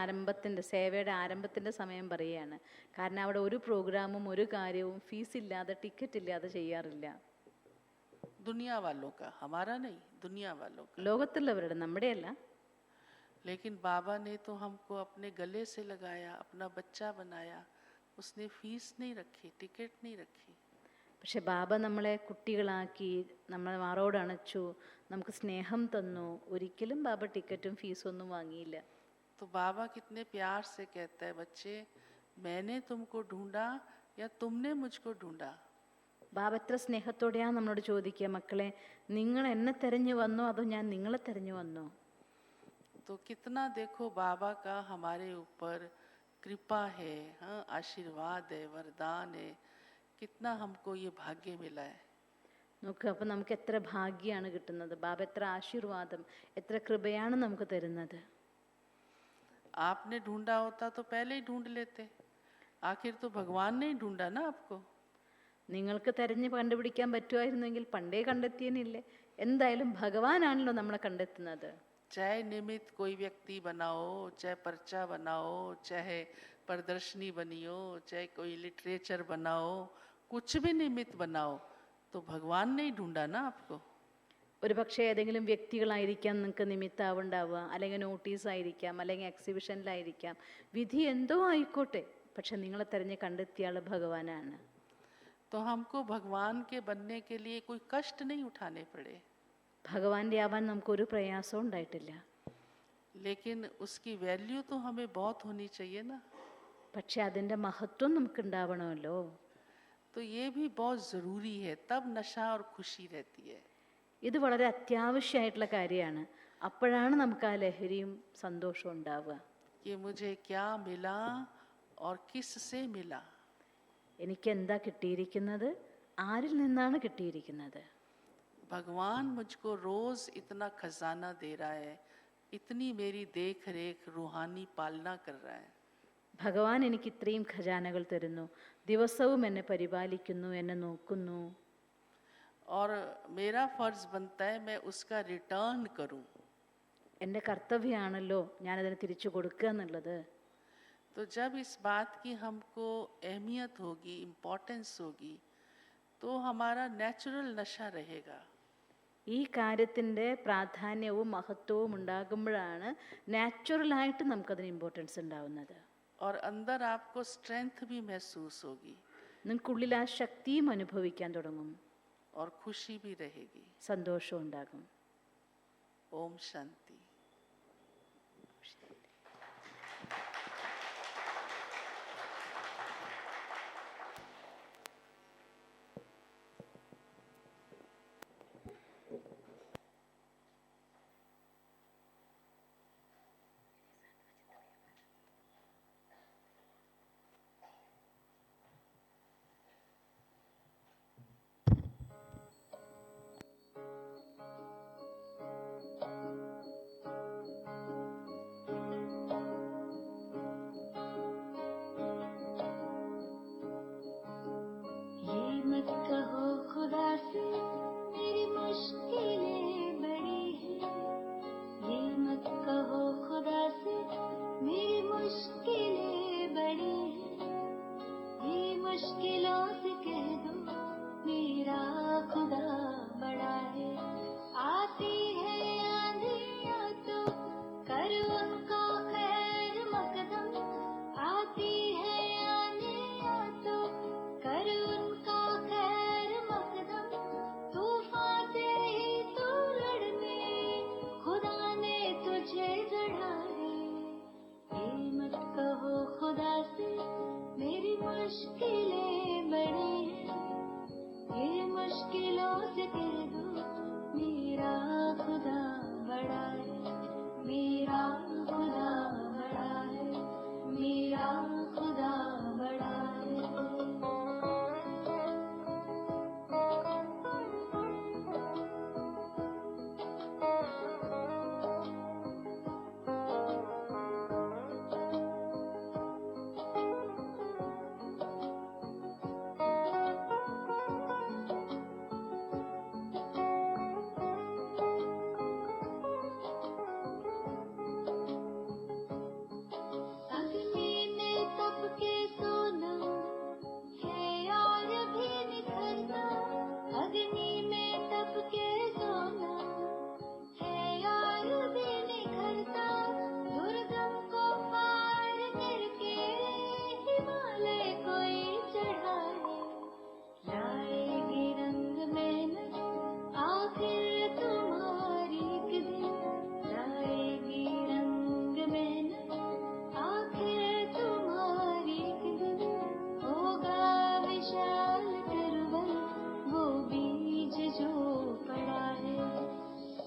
സേവയുടെ ആരംഭത്തിൻ്റെ സമയം പറയുകയാണ്. കാരണം അവിടെ ഒരു പ്രോഗ്രാമും ഒരു കാര്യവും ഫീസ് ഇല്ലാതെ ടിക്കറ്റ് ഇല്ലാതെ ചെയ്യാറില്ല. दुनिया वालों का, हमारा नहीं, दुनिया वालों का. ലോകത്തുള്ളവരുടെ, നമ്മുടെയല്ല. लेकिन बाबा ने तो हमको अपने गले से लगाया, अपना बच्चा बनाया. उसने फीस नहीं रखी, टिकट नहीं रखी. പക്ഷെ ബാബ നമ്മളെ കുട്ടികളാക്കി, നമ്മളെ മാറോട് അണച്ചു, നമുക്ക് സ്നേഹം തന്നു. ഒരിക്കലും ബാബ ടിക്കറ്റും ഫീസും ഒന്നും വാങ്ങിയില്ല. तो बाबा कितने प्यार से कहता है, बच्चे मैंने तुमको ढूंढा या तुमने मुझको ढूंढा. ബാബ എത്ര സ്നേഹത്തോടെയാണ് നമ്മളോട് ചോദിക്കുക, മക്കളെ നിങ്ങൾ എന്നെ തെരഞ്ഞു വന്നോ അതോ ഞാൻ നിങ്ങളെ തെരഞ്ഞു വന്നോ? तो कितना देखो बाबा का हमारे ऊपर कृपा है, हाँ, आशीर्वाद है, वरदान है, कितना हमको ये भाग्य मिला है. നോക്ക്, അപ്പം നമുക്ക് എത്ര ഭാഗ്യമാണ് കിട്ടുന്നത്. ബാബ എത്ര ആശീർവാദം, എത്ര കൃപയാണ് നമുക്ക് തരുന്നത്. आपने ढूंढा होता तो पहले ही ढूंढ लेते. आखिर तो भगवान ने ही ढूंढा ना आपको. നിങ്ങൾക്ക് തെരഞ്ഞ് കണ്ടുപിടിക്കാൻ പറ്റുമായിരുന്നെങ്കിൽ പണ്ടേ കണ്ടെത്തിയനില്ലേ. എന്തായാലും ഭഗവാനാണല്ലോ നമ്മളെ കണ്ടെത്തുന്നത്. चाहे निमित्त कोई व्यक्ति बनाओ, चाहे पर्चा बनाओ, चाहे प्रदर्शनी बनियो, चाहे कोई लिटरेचर बनाओ, कुछ भी निमित्त बनाओ, तो भगवान ने ही ढूंढा ना आपको. ഒരു പക്ഷേ ഏതെങ്കിലും വ്യക്തികളായിരിക്കാം നിങ്ങൾക്ക് നിമിത്താവുണ്ടാവുക, അല്ലെങ്കിൽ നോട്ടീസായിരിക്കാം, അല്ലെങ്കിൽ എക്സിബിഷനിലായിരിക്കാം, വിധി എന്തോ ആയിക്കോട്ടെ, പക്ഷെ നിങ്ങളെ തെരഞ്ഞ് കണ്ടെത്തിയ ആൾ ഭഗവാനാണ്. तो हमको भगवान के बनने के लिए कोई कष्ट नहीं उठाने पड़े. ഭഗവാന്റെ ആവാൻ നമുക്കൊരു പ്രയാസവും ഉണ്ടായിട്ടില്ല. लेकिन उसकी वैल्यू तो हमें बहुत होनी चाहिए ना. പക്ഷെ അതിൻ്റെ മഹത്വം നമുക്ക് ഉണ്ടാവണമല്ലോ. तो ये भी बहुत ज़रूरी है, तब नशा और खुशी रहती है. ഇത് വളരെ അത്യാവശ്യമായിട്ടുള്ള കാര്യമാണ്. അപ്പോഴാണ് നമുക്ക് ആ ലഹരിയും സന്തോഷവും ഉണ്ടാവുക. कि मुझे क्या मिला और किससे मिला. എനിക്ക് എന്താ കിട്ടിയിരിക്കുന്നത്, ആരിൽ നിന്നാണ് കിട്ടിയിരിക്കുന്നത്. भगवान मुझको रोज इतना खजाना दे रहा है, इतनी मेरी देख रेख रूहानी पालना कर रहा है. ഭഗവാൻ എനിക്ക് ഇത്രയും ഖജാനകൾ തരുന്നു, ദിവസവും എന്നെ പരിപാലിക്കുന്നു, എന്നെ നോക്കുന്നു. और मेरा फर्ज बनता है मैं उसका रिटर्न करूं. എൻ്റെ കർത്തവ്യമാണല്ലോ ഞാനതിന് തിരിച്ചു കൊടുക്കുക എന്നുള്ളത്. तो जब इस बात की हमको अहमियत होगी, इम्पोर्टेंस होगी, तो हमारा नेचुरल नशा रहेगा. ഈ കാര്യത്തിൻ്റെ പ്രാധാന്യവും മഹത്വവും ഉണ്ടാകുമ്പോഴാണ് നാച്ചുറലായിട്ട് നമുക്കതിന് ഇമ്പോർട്ടൻസ് ഉണ്ടാവുന്നത്. और अंदर आपको स्ट्रेंथ भी महसूस होगी. നിങ്ങൾക്കുള്ളിൽ ആ ശക്തിയും അനുഭവിക്കാൻ തുടങ്ങും. और खुशी भी रहेगी. സന്തോഷവും ഉണ്ടാകും. ओम शांति.